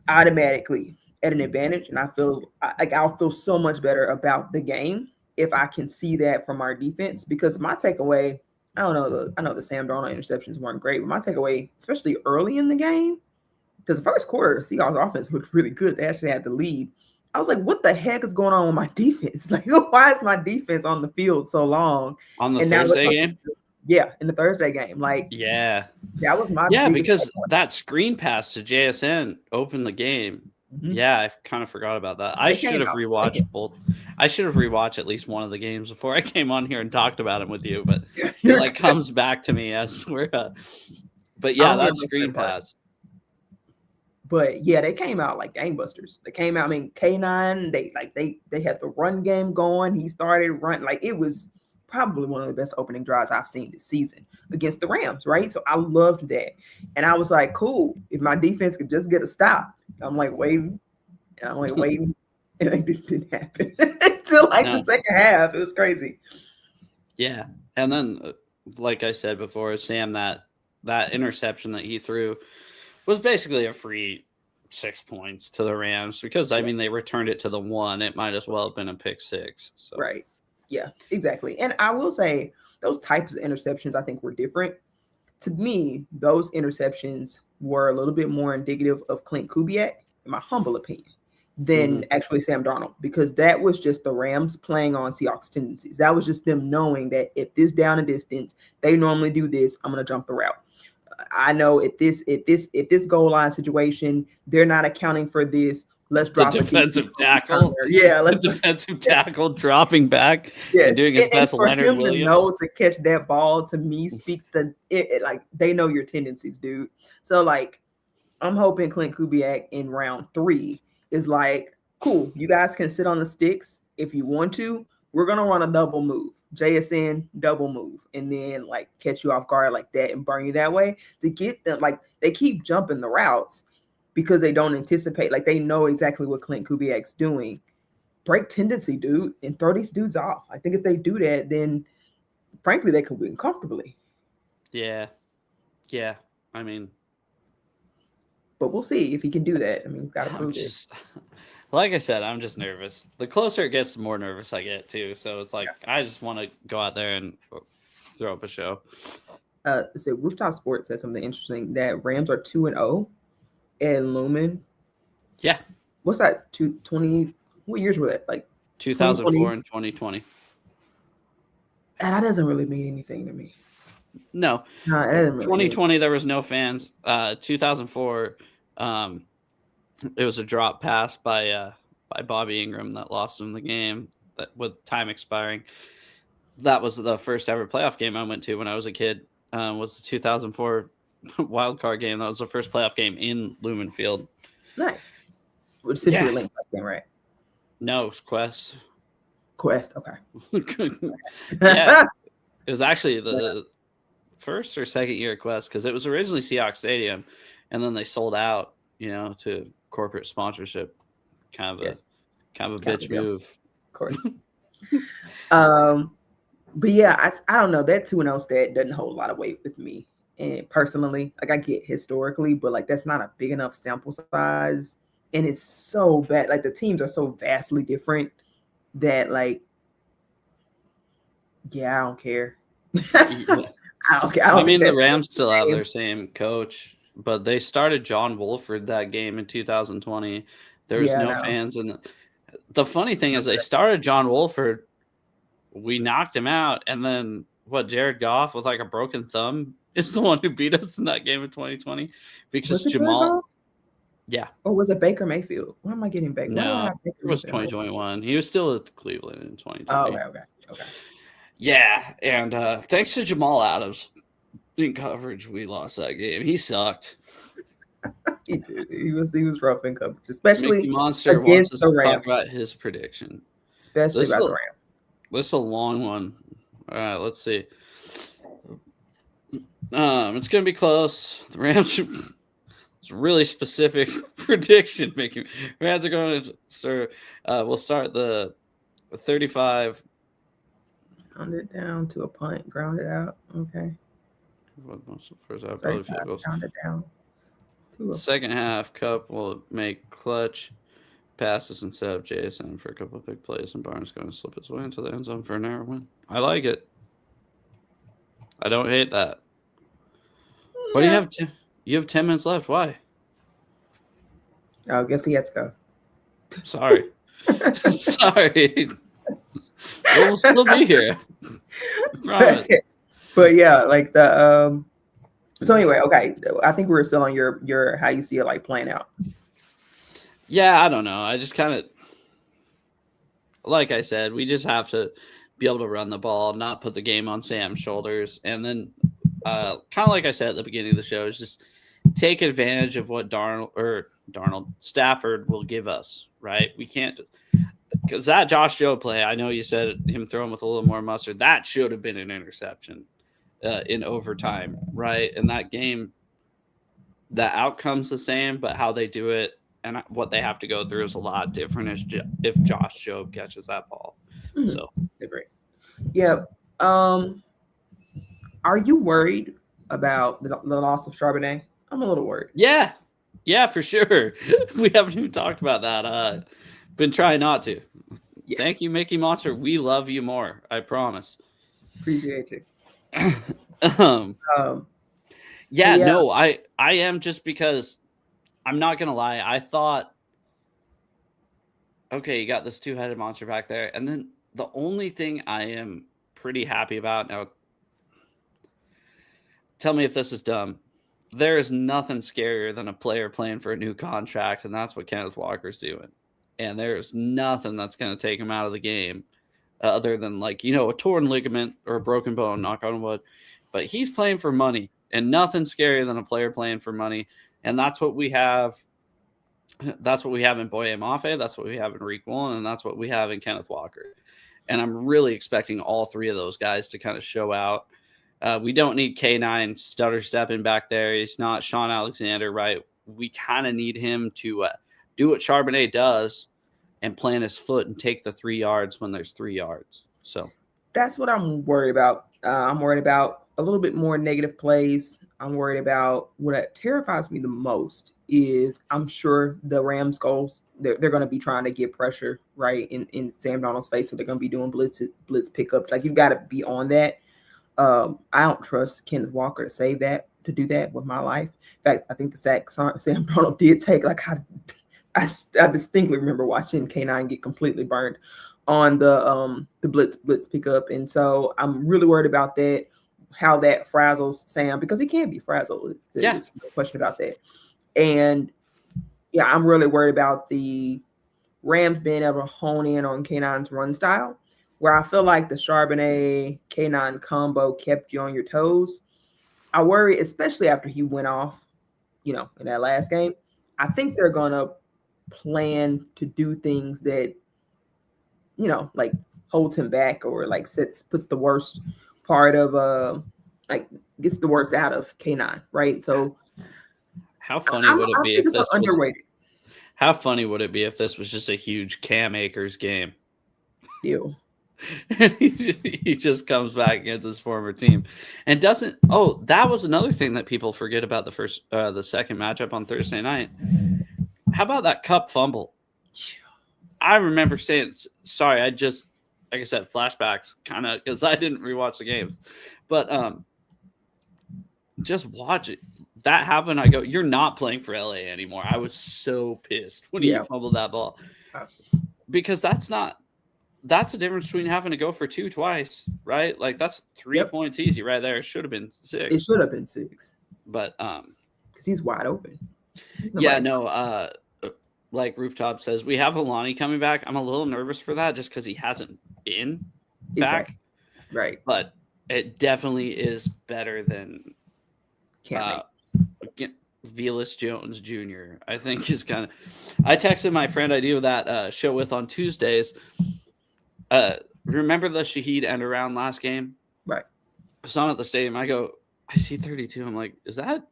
automatically at an advantage, and I'll feel so much better about the game if I can see that from our defense. Because my takeaway, I know the Sam Darnold interceptions weren't great, but my takeaway, especially early in the game, because the first quarter, the Seahawks offense looked really good. They actually had the lead. I was like, what the heck is going on with my defense? Like, why is my defense on the field so long? On the Thursday game? Yeah, in the Thursday game. Like, yeah. That was my because that screen pass to JSN opened the game. Mm-hmm. Yeah, I kind of forgot about that. I should have rewatched both. I should have rewatched at least one of the games before I came on here and talked about it with you, but it like comes back to me as we're but yeah, that screen pass. But yeah, they came out like gangbusters. They came out, I mean, K9, they had the run game going. He started running, like, it was probably one of the best opening drives I've seen this season against the Rams, right? So I loved that. And I was like, cool, if my defense could just get a stop. I'm like waiting. And it just didn't happen until the second half. It was crazy. Yeah. And then, like I said before, Sam, that interception that he threw was basically a free 6 points to the Rams because, I mean, they returned it to the 1. It might as well have been a pick 6. So. Right. Yeah, exactly. And I will say those types of interceptions I think were different. To me, those interceptions were a little bit more indicative of Clint Kubiak, in my humble opinion, than actually Sam Darnold, because that was just the Rams playing on Seahawks tendencies. That was just them knowing that if this down and distance, they normally do this, I'm going to jump the route. I know if this goal line situation, they're not accounting for this. Let's the drop defensive tackle. Yeah, let's the defensive tackle dropping back yes. and doing his best. For Leonard him Williams to know to catch that ball to me speaks to it. Like they know your tendencies, dude. So like, I'm hoping Clint Kubiak in round 3 is like, cool. You guys can sit on the sticks if you want to. We're gonna run a double move, JSN double move, and then like catch you off guard like that and burn you that way to get them. Like they keep jumping the routes because they don't anticipate, like they know exactly what Clint Kubiak's doing. Break tendency, dude, and throw these dudes off. I think if they do that, then frankly they can win comfortably. Yeah. I mean, but we'll see if he can do that. I mean, he's got to prove it. Like I said, I'm just nervous. The closer it gets, the more nervous I get too. So it's like I just want to go out there and throw up a show. So Rooftop Sports said something interesting that Rams are 2-0 in Lumen. Yeah. What's that? 20? What years were that? Like 2004 and 2020. And that doesn't really mean anything to me. No. No, it doesn't really 2020 there was no fans. 2004, it was a drop pass by Bobby Ingram that lost him the game that with time expiring. That was the first ever playoff game I went to when I was a kid. Was the 2004 wild card game. That was the first playoff game in Lumen Field. Nice. Which Situate Link game, right? No, it's Quest. Okay. Yeah, it was actually the first or second year at Quest because it was originally Seahawks Stadium, and then they sold out, to corporate sponsorship. Kind of a bitch move. Of course. But yeah, I don't know. That 2-0 stat doesn't hold a lot of weight with me. And personally, like I get historically, but like that's not a big enough sample size. And it's so bad. Like the teams are so vastly different that like, I don't care. I don't care. I mean, the Rams still have their same coach, but they started John Wolford that game in 2020. There's no fans. And the funny thing is they started John Wolford. We knocked him out. And then Jared Goff with like a broken thumb is the one who beat us in that game in 2020 because Jamal. Yeah. Or was it Baker Mayfield? Why am I getting Baker? No, it was 2021. He was still at Cleveland in 2020. Oh, okay. Yeah, and thanks to Jamal Adams in coverage, we lost that game. He sucked. He did. He was rough in coverage, especially Mickey Monster against wants us the to Rams. talk about his prediction. Especially about the Rams. This is a long one. All right, let's see. It's going to be close. The Rams it's a really specific prediction making. Rams are going to start. We'll start the 35. Pound it down to a punt. Ground it out. Okay. First half, probably field goals. Pound it down. Second half, Cup will make clutch passes and set up Jason for a couple of big plays, and Barnes going to slip his way into the end zone for a narrow win. I like it. I don't hate that. What do you have? You have 10 minutes left. Why? I guess he has to go. Sorry. Sorry. We'll still be here. Promise. But yeah, like the so anyway, okay. I think we're still on your how you see it like playing out. Yeah, I don't know. I just kind of like I said, we just have to be able to run the ball, not put the game on Sam's shoulders, and then kind of like I said at the beginning of the show, is just take advantage of what Stafford will give us, right? We can't, because that Josh Jobe play, I know you said him throwing with a little more mustard, that should have been an interception in overtime, right? In that game, the outcome's the same, but how they do it and what they have to go through is a lot different if Josh Jobe catches that ball. Mm-hmm. So great. Yeah. Are you worried about the loss of Charbonnet? I'm a little worried. Yeah, for sure. We haven't even talked about that. Been trying not to. Yeah. Thank you, Mickey Monster. We love you more. I promise. Appreciate you. No, I am, just because I'm not gonna lie. I thought, okay, you got this two-headed monster back there, and then the only thing I am pretty happy about now. Tell me if this is dumb. there is nothing scarier than a player playing for a new contract, and that's what Kenneth Walker's doing. And there's nothing that's going to take him out of the game other than, like, you know, a torn ligament or a broken bone, knock on wood. But he's playing for money, and nothing scarier than a player playing for money. And that's what we have. That's what we have in Boye Mafe. That's what we have in Riq Woolen, and that's what we have in Kenneth Walker. And I'm really expecting all three of those guys to kind of show out. We don't need K9 stutter stepping back there. He's not Sean Alexander, right? We kind of need him to do what Charbonnet does and plant his foot and take the 3 yards when there's 3 yards. So that's what I'm worried about. I'm worried about a little bit more negative plays. I'm worried about what terrifies me the most is I'm sure the Rams goals, they're going to be trying to get pressure right in Sam Darnold's face. So they're going to be doing blitz pickups. Like, you've got to be on that. I don't trust Kenneth Walker to do that with my life. In fact, I think the sack Sam Darnold did take, like, I distinctly remember watching K9 get completely burned on the blitz pickup. And so I'm really worried about that, how that frazzles Sam, because he can be frazzled. There's no question about that. And yeah, I'm really worried about the Rams being able to hone in on K9's run style, where I feel like the Charbonnet K9 combo kept you on your toes. I worry, especially after he went off, you know, in that last game. I think they're going to plan to do things that, you know, like holds him back or like puts the worst part of like gets the worst out of K9, right? So how funny would it be if this was underrated? How funny would it be if this was just a huge Cam Akers game? Ew. He just comes back against his former team and doesn't. Oh, that was another thing that people forget about the second matchup on Thursday night. How about that Cup fumble? I remember saying, sorry, I just, like I said, flashbacks kind of because I didn't rewatch the game, but just watch it. That happened. I go, you're not playing for LA anymore. I was so pissed when he fumbled that ball because that's the difference between having to go for 2 twice, right? Like, that's 3 points easy right there. It should have been 6. It should have been 6. But because he's wide open. Like Rooftop says, we have Alani coming back. I'm a little nervous for that just because he hasn't been back. Right. But it definitely is better than Velus Jones Jr. I think is kind of. I texted my friend I do that show with on Tuesdays. Remember the Shaheed end around last game? Right. I saw him at the stadium. I go, I see 32. I'm like, is that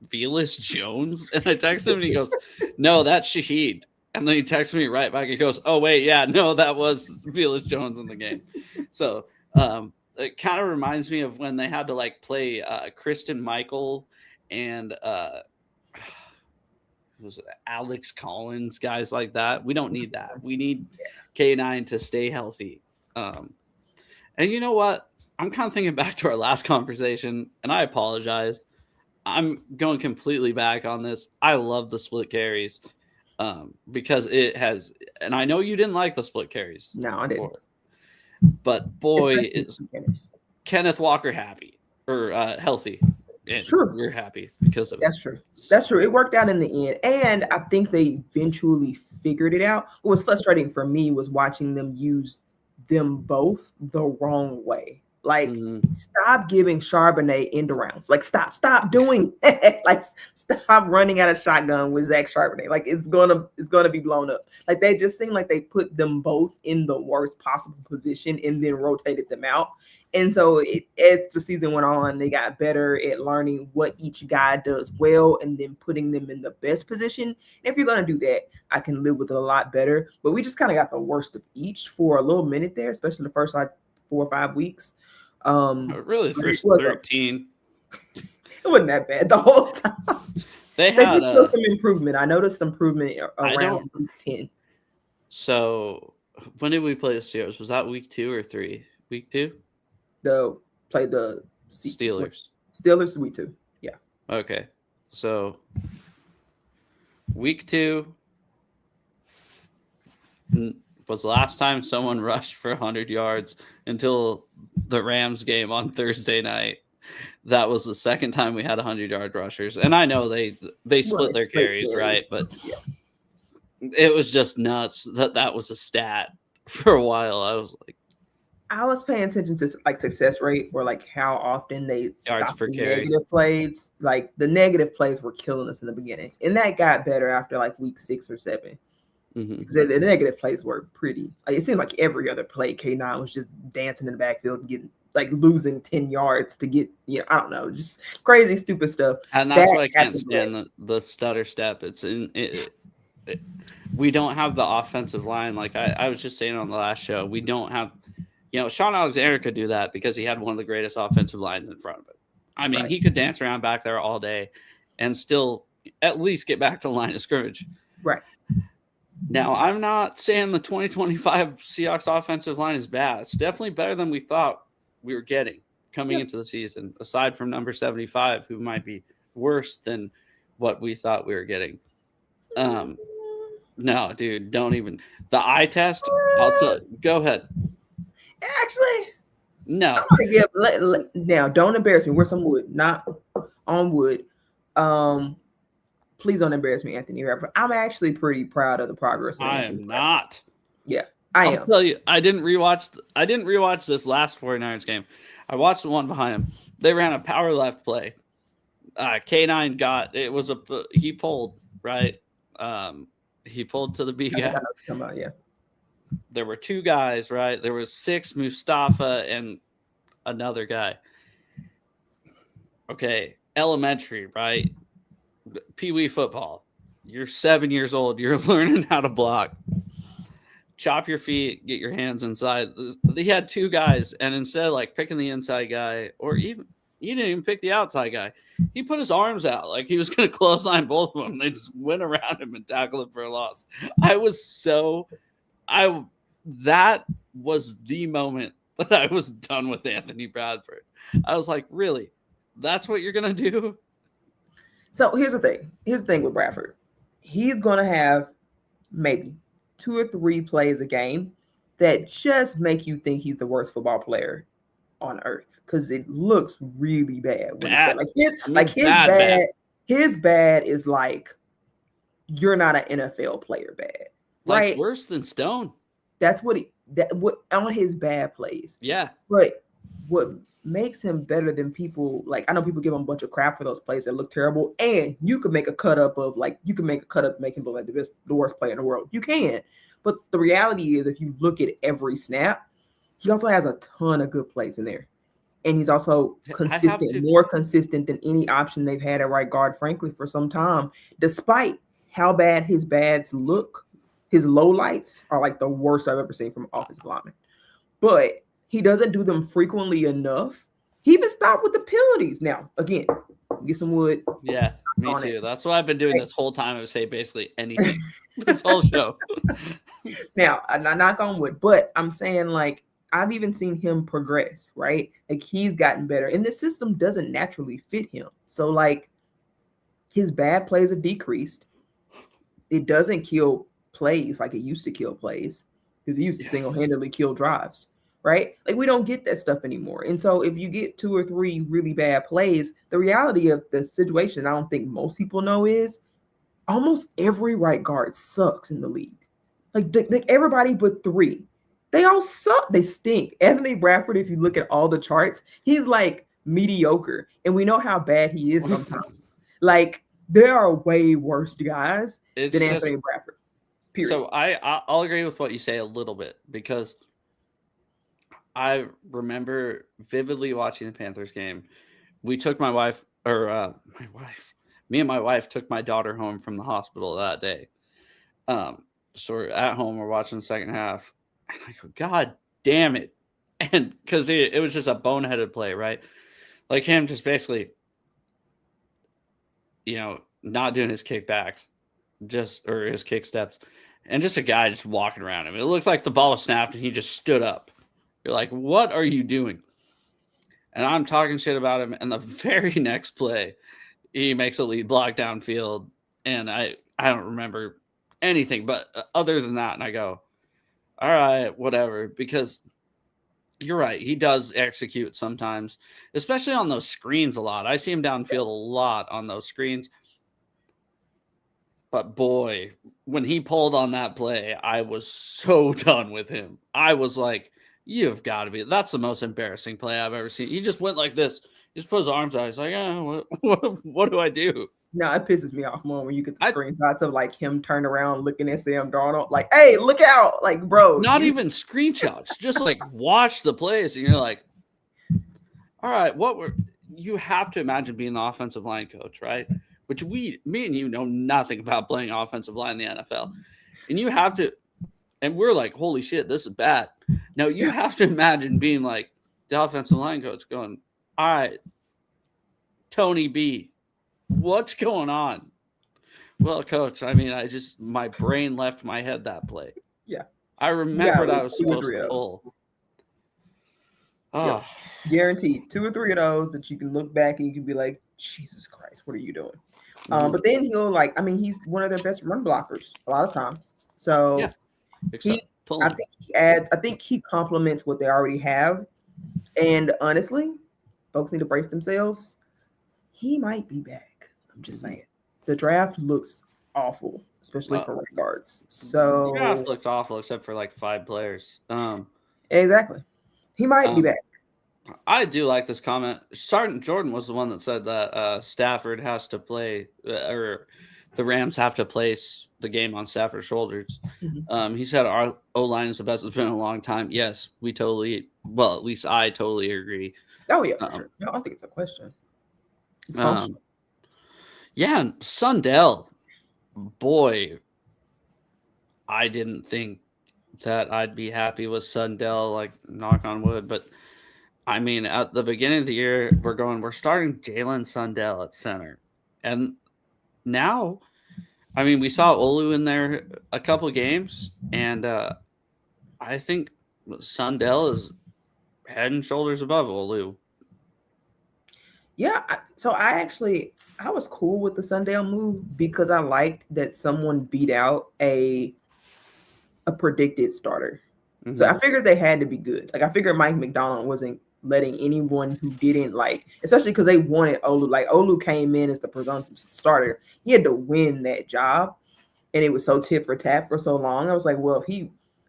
Velus Jones? And I text him and he goes, no, that's Shaheed. And then he texts me right back. He goes, oh, wait, yeah, no, that was Velus Jones in the game. So it kind of reminds me of when they had to like play Kristen Michael and was it Alex Collins, guys like that. We don't need that. We need K9 to stay healthy. And you know what? I'm kind of thinking back to our last conversation, and I apologize. I'm going completely back on this. I love the split carries because it has, and I know you didn't like the split carries. No, I didn't. But boy, is Kenneth Walker happy or healthy. And sure. We're happy because of That's true. That's true. It worked out in the end. And I think they eventually figured it out. What was frustrating for me was watching them use them both the wrong way. Like, stop giving Charbonnet end arounds. Like, stop doing that. Like, stop running out of shotgun with Zach Charbonnet. Like, it's gonna be blown up. Like, they just seem like they put them both in the worst possible position and then rotated them out. And so as the season went on, they got better at learning what each guy does well and then putting them in the best position. And if you're going to do that, I can live with it a lot better. But we just kind of got the worst of each for a little minute there, especially the first like 4 or 5 weeks. Really, the first 13. It wasn't that bad the whole time. They had some improvement. I noticed some improvement around week 10. So when did we play the Steelers? Was that week 2 or 3? Week 2? Played the Steelers. Steelers week 2. Yeah. Okay. So week 2 was the last time someone rushed for 100 yards until the Rams game on Thursday night. that was the second time we had 100-yard rushers. And I know they split their carries, right? But it was just nuts that was a stat for a while. I was paying attention to like success rate or like how often they yards per carry. Negative plays. Like the negative plays were killing us in the beginning, and that got better after like week 6 or 7. Because the negative plays were pretty. Like it seemed like every other play, K9 was just dancing in the backfield, getting like losing 10 yards to get, I don't know, just crazy, stupid stuff. And that's why I can't stand the stutter step. We don't have the offensive line. Like I was just saying on the last show, we don't have. Sean Alexander could do that because he had one of the greatest offensive lines in front of him. I mean, he could dance around back there all day and still at least get back to the line of scrimmage. Right. Now, I'm not saying the 2025 Seahawks offensive line is bad. It's definitely better than we thought we were getting coming into the season, aside from number 75, who might be worse than what we thought we were getting. No, dude, don't even. The eye test, go ahead. Actually, no. I'm gonna give now. Don't embarrass me. Where's some wood? Not on wood. Please don't embarrass me, Anthony. I'm actually pretty proud of the progress. I am not. Yeah, I am. I'll tell you, I didn't rewatch this last 49ers game. I watched the one behind him. They ran a power left play. K9 got it. Was he pulled right. He pulled to the B gap. Yeah. There were 2 guys, right? There was 6, Mustafa and another guy. Okay, elementary, right? Pee-wee football. You're 7 years old. You're learning how to block. Chop your feet, get your hands inside. He had 2 guys, and instead of like picking the inside guy, or even he didn't even pick the outside guy. He put his arms out like he was going to clothesline both of them. They just went around him and tackled him for a loss. That was the moment that I was done with Anthony Bradford. I was like, really? That's what you're going to do? So here's the thing. Here's the thing with Bradford. He's going to have maybe 2 or 3 plays a game that just make you think he's the worst football player on earth because it looks really bad. Bad. His bad is like you're not an NFL player bad. Like worse than Stone. That's what on his bad plays. Yeah. But what makes him better than people, like I know people give him a bunch of crap for those plays that look terrible, and you could make a cut up make him look like the worst player in the world. You can. But the reality is if you look at every snap, he also has a ton of good plays in there. And he's also consistent, more consistent than any option they've had at right guard, frankly, for some time, despite how bad his bads look. His lowlights are like the worst I've ever seen from an offensive lineman. But he doesn't do them frequently enough. He even stopped with the penalties. Now, again, get some wood. Yeah, me too. That's what I've been doing this whole time. I would say basically anything. This whole show. Now, I'm not knock on wood, but I'm saying like I've even seen him progress, right? Like he's gotten better. And the system doesn't naturally fit him. So like his bad plays have decreased. It doesn't kill plays like it used to kill plays because he used to single-handedly kill drives, right? Like we don't get that stuff anymore. And so if you get 2 or 3 really bad plays, the reality of the situation I don't think most people know is almost every right guard sucks in the league. Like everybody but 3. They all suck. They stink. Anthony Bradford, if you look at all the charts, he's like mediocre. And we know how bad he is sometimes. Like there are way worse guys than Anthony Bradford. Period. So I'll agree with what you say a little bit because I remember vividly watching the Panthers game. We took me and my wife took my daughter home from the hospital that day. So we're at home, we're watching the second half, and I go, God damn it. And because it was just a boneheaded play, right? Like him just basically, not doing his kickbacks, or his kick steps, and just a guy just walking around him. It looked like the ball was snapped and he just stood up. You're like, what are you doing? And I'm talking shit about him. And the very next play, he makes a lead block downfield. And I don't remember anything, but other than that, and I go, all right, whatever. Because you're right. He does execute sometimes, especially on those screens a lot. I see him downfield a lot on those screens. But boy, when he pulled on that play, I was so done with him. I was like, you've got to be. That's the most embarrassing play I've ever seen. He just went like this. He just put his arms out. He's like, what do I do? No, it pisses me off more when you get the screenshots of like him turned around looking at Sam Darnold, like, hey, look out. Like, bro. Not even screenshots, just like watch the plays. And you're like, all right, you have to imagine being the offensive line coach, right? Which me and you know nothing about playing offensive line in the NFL. And you have to, and we're like, holy shit, this is bad. Now you have to imagine being like the offensive line coach going, all right, Tony B, what's going on? Well, coach, I mean, my brain left my head that play. Yeah. I remembered I was supposed to pull. Oh. Yeah. Guaranteed 2 or 3 of those that you can look back and you can be like, Jesus Christ, what are you doing? But then he'll he's one of their best run blockers a lot of times. So yeah. I think he complements what they already have. And honestly, folks need to brace themselves. He might be back. I'm just saying. The draft looks awful, especially for right guards. So the draft looks awful except for like 5 players. Exactly. He might be back. I do like this comment. Sergeant Jordan was the one that said that Stafford has to play, or the Rams have to place the game on Stafford's shoulders. Mm-hmm. He said our O-line is the best it's been in a long time. Yes, at least I totally agree. Oh, yeah, for sure. No, I don't think it's a question. It's functional. Yeah, Sundell, boy, I didn't think that I'd be happy with Sundell, like, knock on wood, but I mean, at the beginning of the year, we're starting Jalen Sundell at center. And now, I mean, we saw Olu in there a couple of games, and I think Sundell is head and shoulders above Olu. Yeah, so I was cool with the Sundell move because I liked that someone beat out a predicted starter. Mm-hmm. So I figured they had to be good. Like, I figured Mike Macdonald wasn't letting anyone who didn't especially because they wanted Olu. Like, Olu came in as the presumptive starter. He had to win that job, and it was so tit for tat for so long. I was like, well, if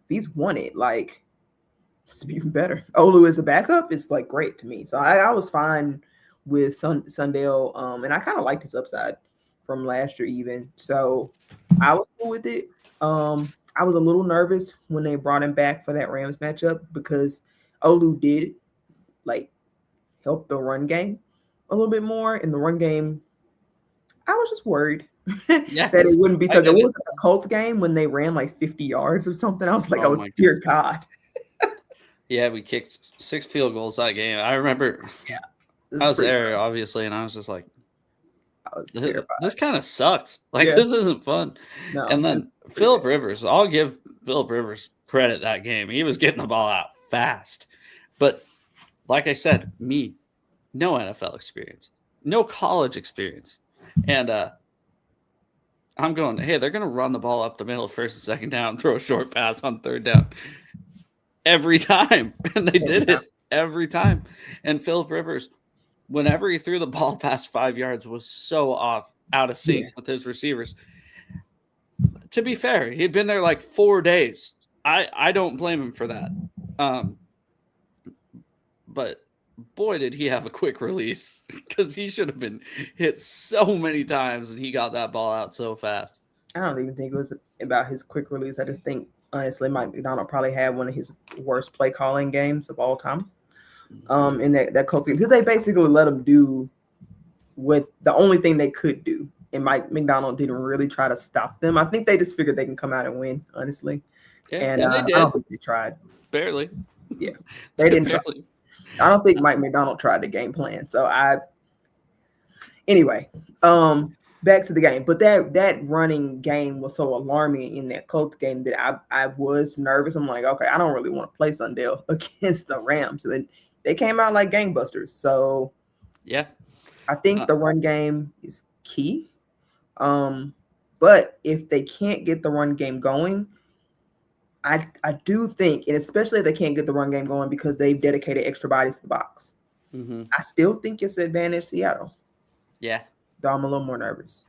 he's won it, like, it's even better. Olu as a backup is like great to me. So I was fine with Sundell, and I kind of liked his upside from last year even. So I was cool with it. I was a little nervous when they brought him back for that Rams matchup because Olu did help the run game a little bit more. In the run game, I was just worried that it wouldn't be so good. It was a Colts game when they ran like 50 yards or something. I was like, oh dear God. Yeah, we kicked 6 field goals that game. I remember. Yeah. I was there, obviously, and I was just like, this kind of sucks. This isn't fun. No, and then Phillip Rivers, I'll give Phillip Rivers credit that game. He was getting the ball out fast. But like I said, no NFL experience, no college experience. And I'm going, hey, they're going to run the ball up the middle, first and second down, throw a short pass on third down every time. And they did it every time. And Phillip Rivers, whenever he threw the ball past 5 yards, was so out of sync with his receivers. To be fair, he'd been there like 4 days. I don't blame him for that. But boy, did he have a quick release, because he should have been hit so many times and he got that ball out so fast. I don't even think it was about his quick release. I just think, honestly, Mike Macdonald probably had one of his worst play calling games of all time. In that Colts game, because they basically let him do what the only thing they could do, and Mike Macdonald didn't really try to stop them. I think they just figured they can come out and win, honestly. Yeah, and they did. I don't think they tried. Barely. Yeah, they didn't try. I don't think Mike Macdonald tried the game plan. So anyway, back to the game. But that running game was so alarming in that Colts game that I was nervous. I'm like, okay, I don't really want to play Sundell against the Rams. So they came out like gangbusters. So yeah, I think the run game is key. But if they can't get the run game going, I do think, and especially if they can't get the run game going because they've dedicated extra bodies to the box, I still think it's advantage Seattle. Yeah. Though I'm a little more nervous.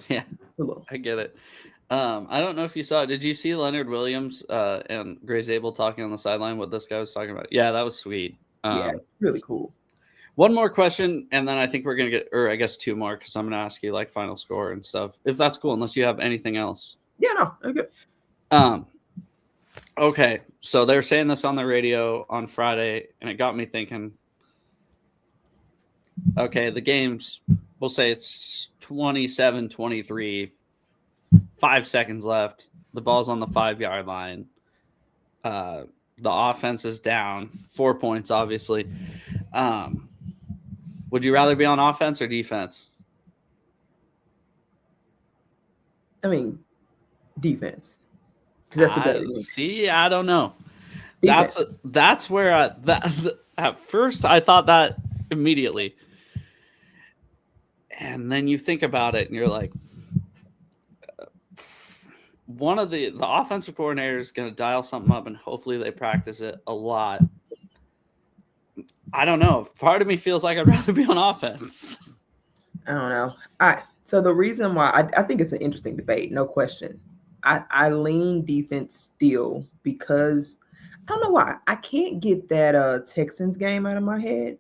Yeah, a little. I get it. I don't know if you saw it. Did you see Leonard Williams and Gray Zabel talking on the sideline? What this guy was talking about? Yeah, that was sweet. Yeah, really cool. One more question, and then I think we're gonna get, or I guess two more, because I'm gonna ask you like final score and stuff, if that's cool. Unless you have anything else. Yeah, no, okay. Okay, so they were saying this on the radio on Friday, and it got me thinking. Okay, the game's, we'll say it's 27-23, 5 seconds left. The ball's on the 5-yard line. The offense is down 4 points, obviously. Would you rather be on offense or defense? I mean, defense. That's the better league. See, I don't know. Defense. That's where at first I thought that immediately. And then you think about it and you're like, one of the offensive coordinator is going to dial something up and hopefully they practice it a lot. I don't know. Part of me feels like I'd rather be on offense. I don't know. So the reason why I think it's an interesting debate, no question. I lean defense still because I don't know why. I can't get that Texans game out of my head.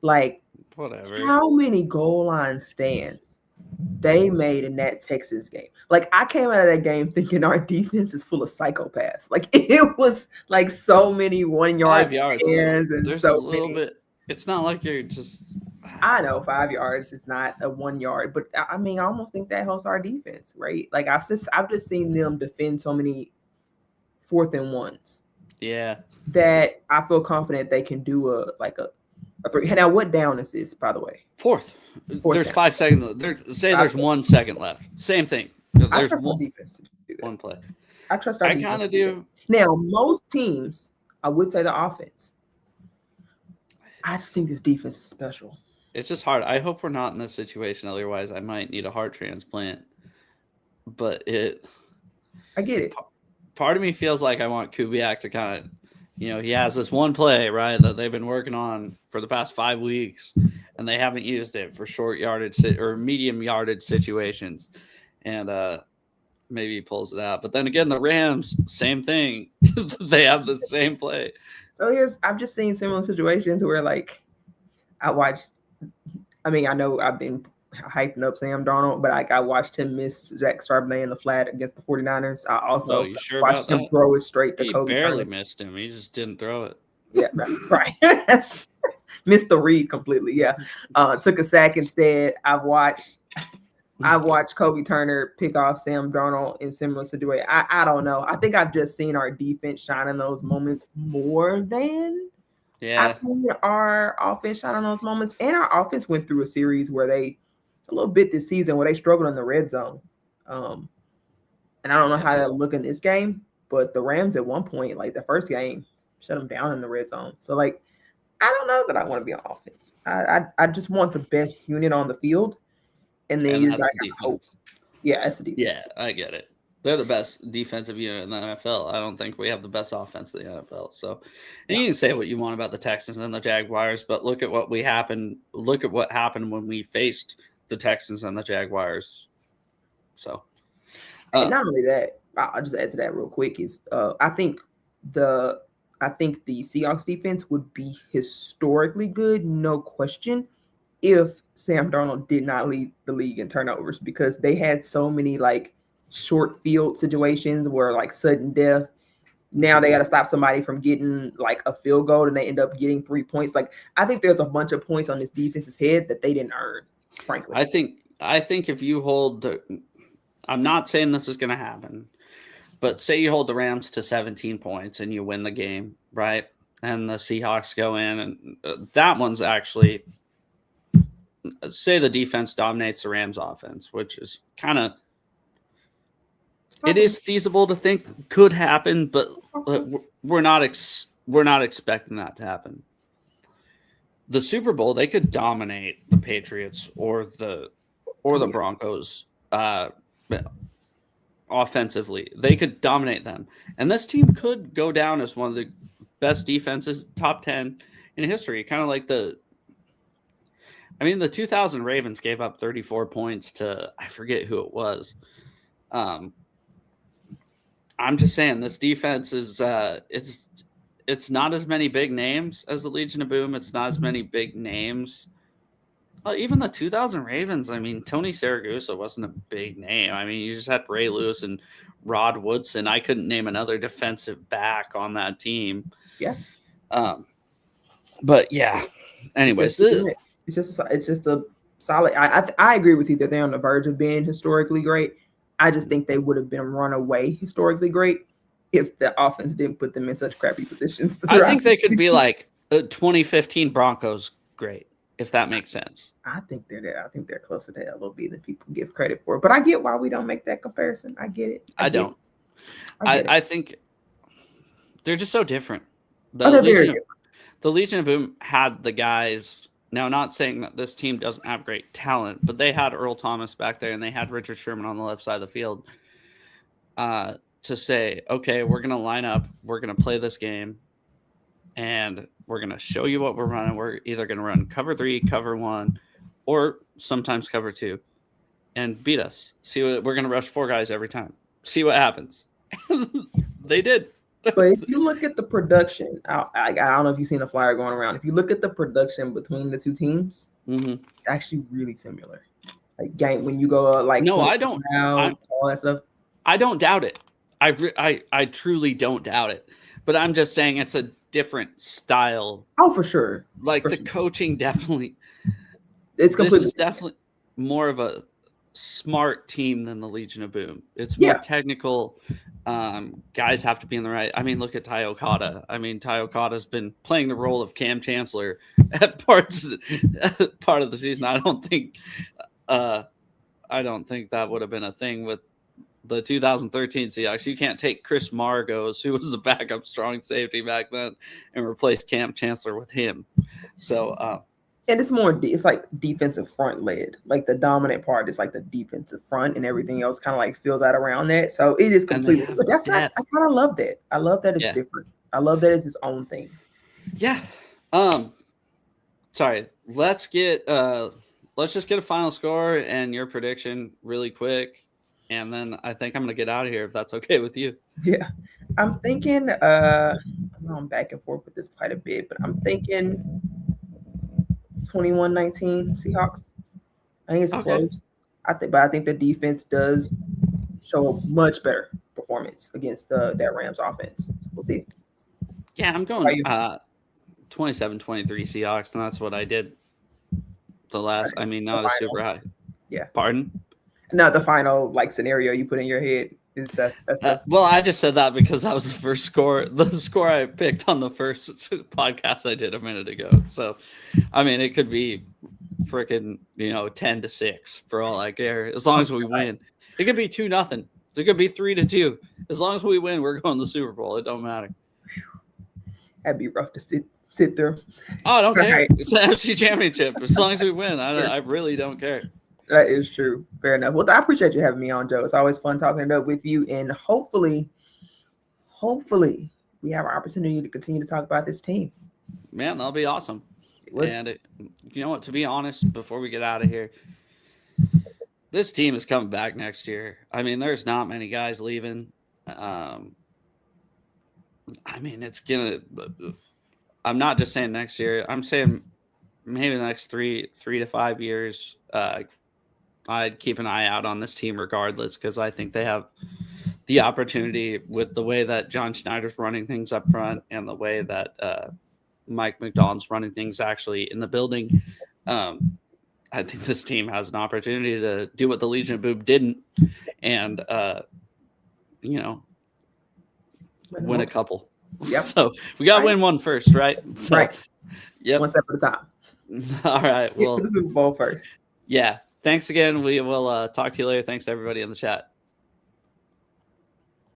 Like, whatever. How many goal line stands they made in that Texas game? Like, I came out of that game thinking our defense is full of psychopaths. Like, it was like so many 1 yard stands and there's so a little many. bit. It's not like you're just. I know 5 yards is not a 1 yard, but I mean, I almost think that helps our defense, right? Like I've just seen them defend so many 4th and 1s. Yeah. That I feel confident they can do a 3. Now, what down is this, by the way? Fourth there's down. 5 seconds. There's 1 second left. Same thing. I trust my defense to do that. One play. I trust our defense. I kind of do. Now, most teams, I would say the offense. I just think this defense is special. It's just hard. I hope we're not in this situation. Otherwise, I might need a heart transplant. But I get it. Part of me feels like I want Kubiak to kind of, he has this one play, right, that they've been working on for the past 5 weeks, and they haven't used it for short yardage or medium yardage situations. And maybe he pulls it out. But then again, the Rams, same thing. They have the same play. So I've just seen similar situations where, like, I know I've been hyping up Sam Darnold, but I watched him miss Zach Charbonnet in the flat against the 49ers. I also watched him throw it straight to Kobe. He barely missed him. He just didn't throw it. Yeah, right. Missed the read completely. Yeah. Took a sack instead. I've watched Kobe Turner pick off Sam Darnold in similar situations. I don't know. I think I've just seen our defense shine in those moments more than I've seen our offense shine in those moments. And our offense went through a series where a little bit this season where they struggled in the red zone. And I don't know how they'll look in this game, but the Rams at one point, like the first game, shut them down in the red zone. So, like, I don't know that I want to be on offense. I just want the best unit on the field. And then you just hope. Yeah, that's the defense. Yeah, I get it. They're the best defensive unit in the NFL. I don't think we have the best offense in the NFL. So, and you can say what you want about the Texans and the Jaguars, but look at what happened. Look at what happened when we faced the Texans and the Jaguars. So, and not only that, I'll just add to that real quick. I think the Seahawks defense would be historically good, no question, if Sam Darnold did not lead the league in turnovers, because they had so many like short field situations where like sudden death. Now they got to stop somebody from getting like a field goal and they end up getting 3 points. Like, I think there's a bunch of points on this defense's head that they didn't earn, frankly. I think if you hold I'm not saying this is going to happen, but say you hold the Rams to 17 points and you win the game, right? And the Seahawks go in, and that one's actually, say the defense dominates the Rams offense, which is kind of, it is feasible to think could happen, but we're not expecting that to happen. The Super Bowl, they could dominate the Patriots or the Broncos. offensively. They could dominate them. And this team could go down as one of the best defenses, top 10 in history. Kind of like the 2000 Ravens gave up 34 points to, I forget who it was. I'm just saying this defense is, it's not as many big names as the Legion of Boom. It's not as many big names. Even the 2000 Ravens, I mean, Tony Saragusa wasn't a big name. I mean, you just had Ray Lewis and Rod Woodson. I couldn't name another defensive back on that team. Yeah. But yeah. Anyways, it's just a solid. I agree with you that they're on the verge of being historically great. I just think they would have been run away historically great if the offense didn't put them in such crappy positions. I think they could be like 2015 Broncos great, if that makes sense. I think they're there. I think they're closer to LOB than people give credit for. But I get why we don't make that comparison. I get it. I don't. I think they're just so different. They're very different. The Legion of Boom had the guys. Now, not saying that this team doesn't have great talent, but they had Earl Thomas back there and they had Richard Sherman on the left side of the field to say, okay, we're going to line up, we're going to play this game, and we're going to show you what we're running. We're either going to run cover 3, cover 1, or sometimes cover 2 and beat us. See what we're going to rush 4 guys every time. See what happens. They did. But if you look at the production, I don't know if you've seen the flyer going around. If you look at the production between the two teams, it's actually really similar. Like game when you go no, I don't. All that stuff. I don't doubt it. I truly don't doubt it. But I'm just saying it's a different style. Oh, for sure. Like the coaching definitely. It's completely. This is definitely more of a smart team than the Legion of Boom. It's more technical. Guys have to be in the right. I mean, look at Ty Okada. I mean, Ty Okada's been playing the role of Cam Chancellor at part of the season. I don't think that would have been a thing with the 2013 Seahawks. You can't take Chris Margos, who was the backup strong safety back then, and replace Cam Chancellor with him. So, and it's like defensive front led. Like the dominant part is like the defensive front, and everything else kind of like fills out around that. So it is completely. But that's not. I kind of love that. I love that it's different. I love that it's its own thing. Yeah. Sorry. Let's just get a final score and your prediction really quick, and then I think I'm gonna get out of here if that's okay with you. Yeah, I'm thinking. I'm back and forth with this quite a bit, but I'm thinking 21-19 Seahawks. I think it's close. I think the defense does show a much better performance against that Rams offense. We'll see. Yeah, I'm going 27-23 Seahawks, and that's what I did the last. I mean, not a super high. Yeah. Pardon? Not the final scenario you put in your head. Well, I just said that because that was the first score, the score I picked on the first podcast I did a minute ago. So, I mean, it could be freaking 10-6 for all I care, as long as we win. It could be 2-0. It could be 3-2. As long as we win, we're going to the Super Bowl. It don't matter. That'd be rough to sit through. Oh, I don't care. Right. It's the NFC Championship. As long as we win, I really don't care. That is true. Fair enough. Well, I appreciate you having me on, Joe. It's always fun talking it up with you. And hopefully, we have our opportunity to continue to talk about this team. Man, that'll be awesome. And you know what? To be honest, before we get out of here, this team is coming back next year. I mean, there's not many guys leaving. I mean, it's going to – I'm not just saying next year. I'm saying maybe the next 3 to 5 years. I'd keep an eye out on this team regardless, because I think they have the opportunity with the way that John Schneider's running things up front and the way that Mike Macdonald's running things actually in the building. I think this team has an opportunity to do what the Legion of Boom didn't and, win a couple. Yep. So we got to win one first, right? So, right. Yep. One step at a time. All right. Well, get to the Super Bowl first. Yeah. Thanks again. We will talk to you later. Thanks to everybody in the chat.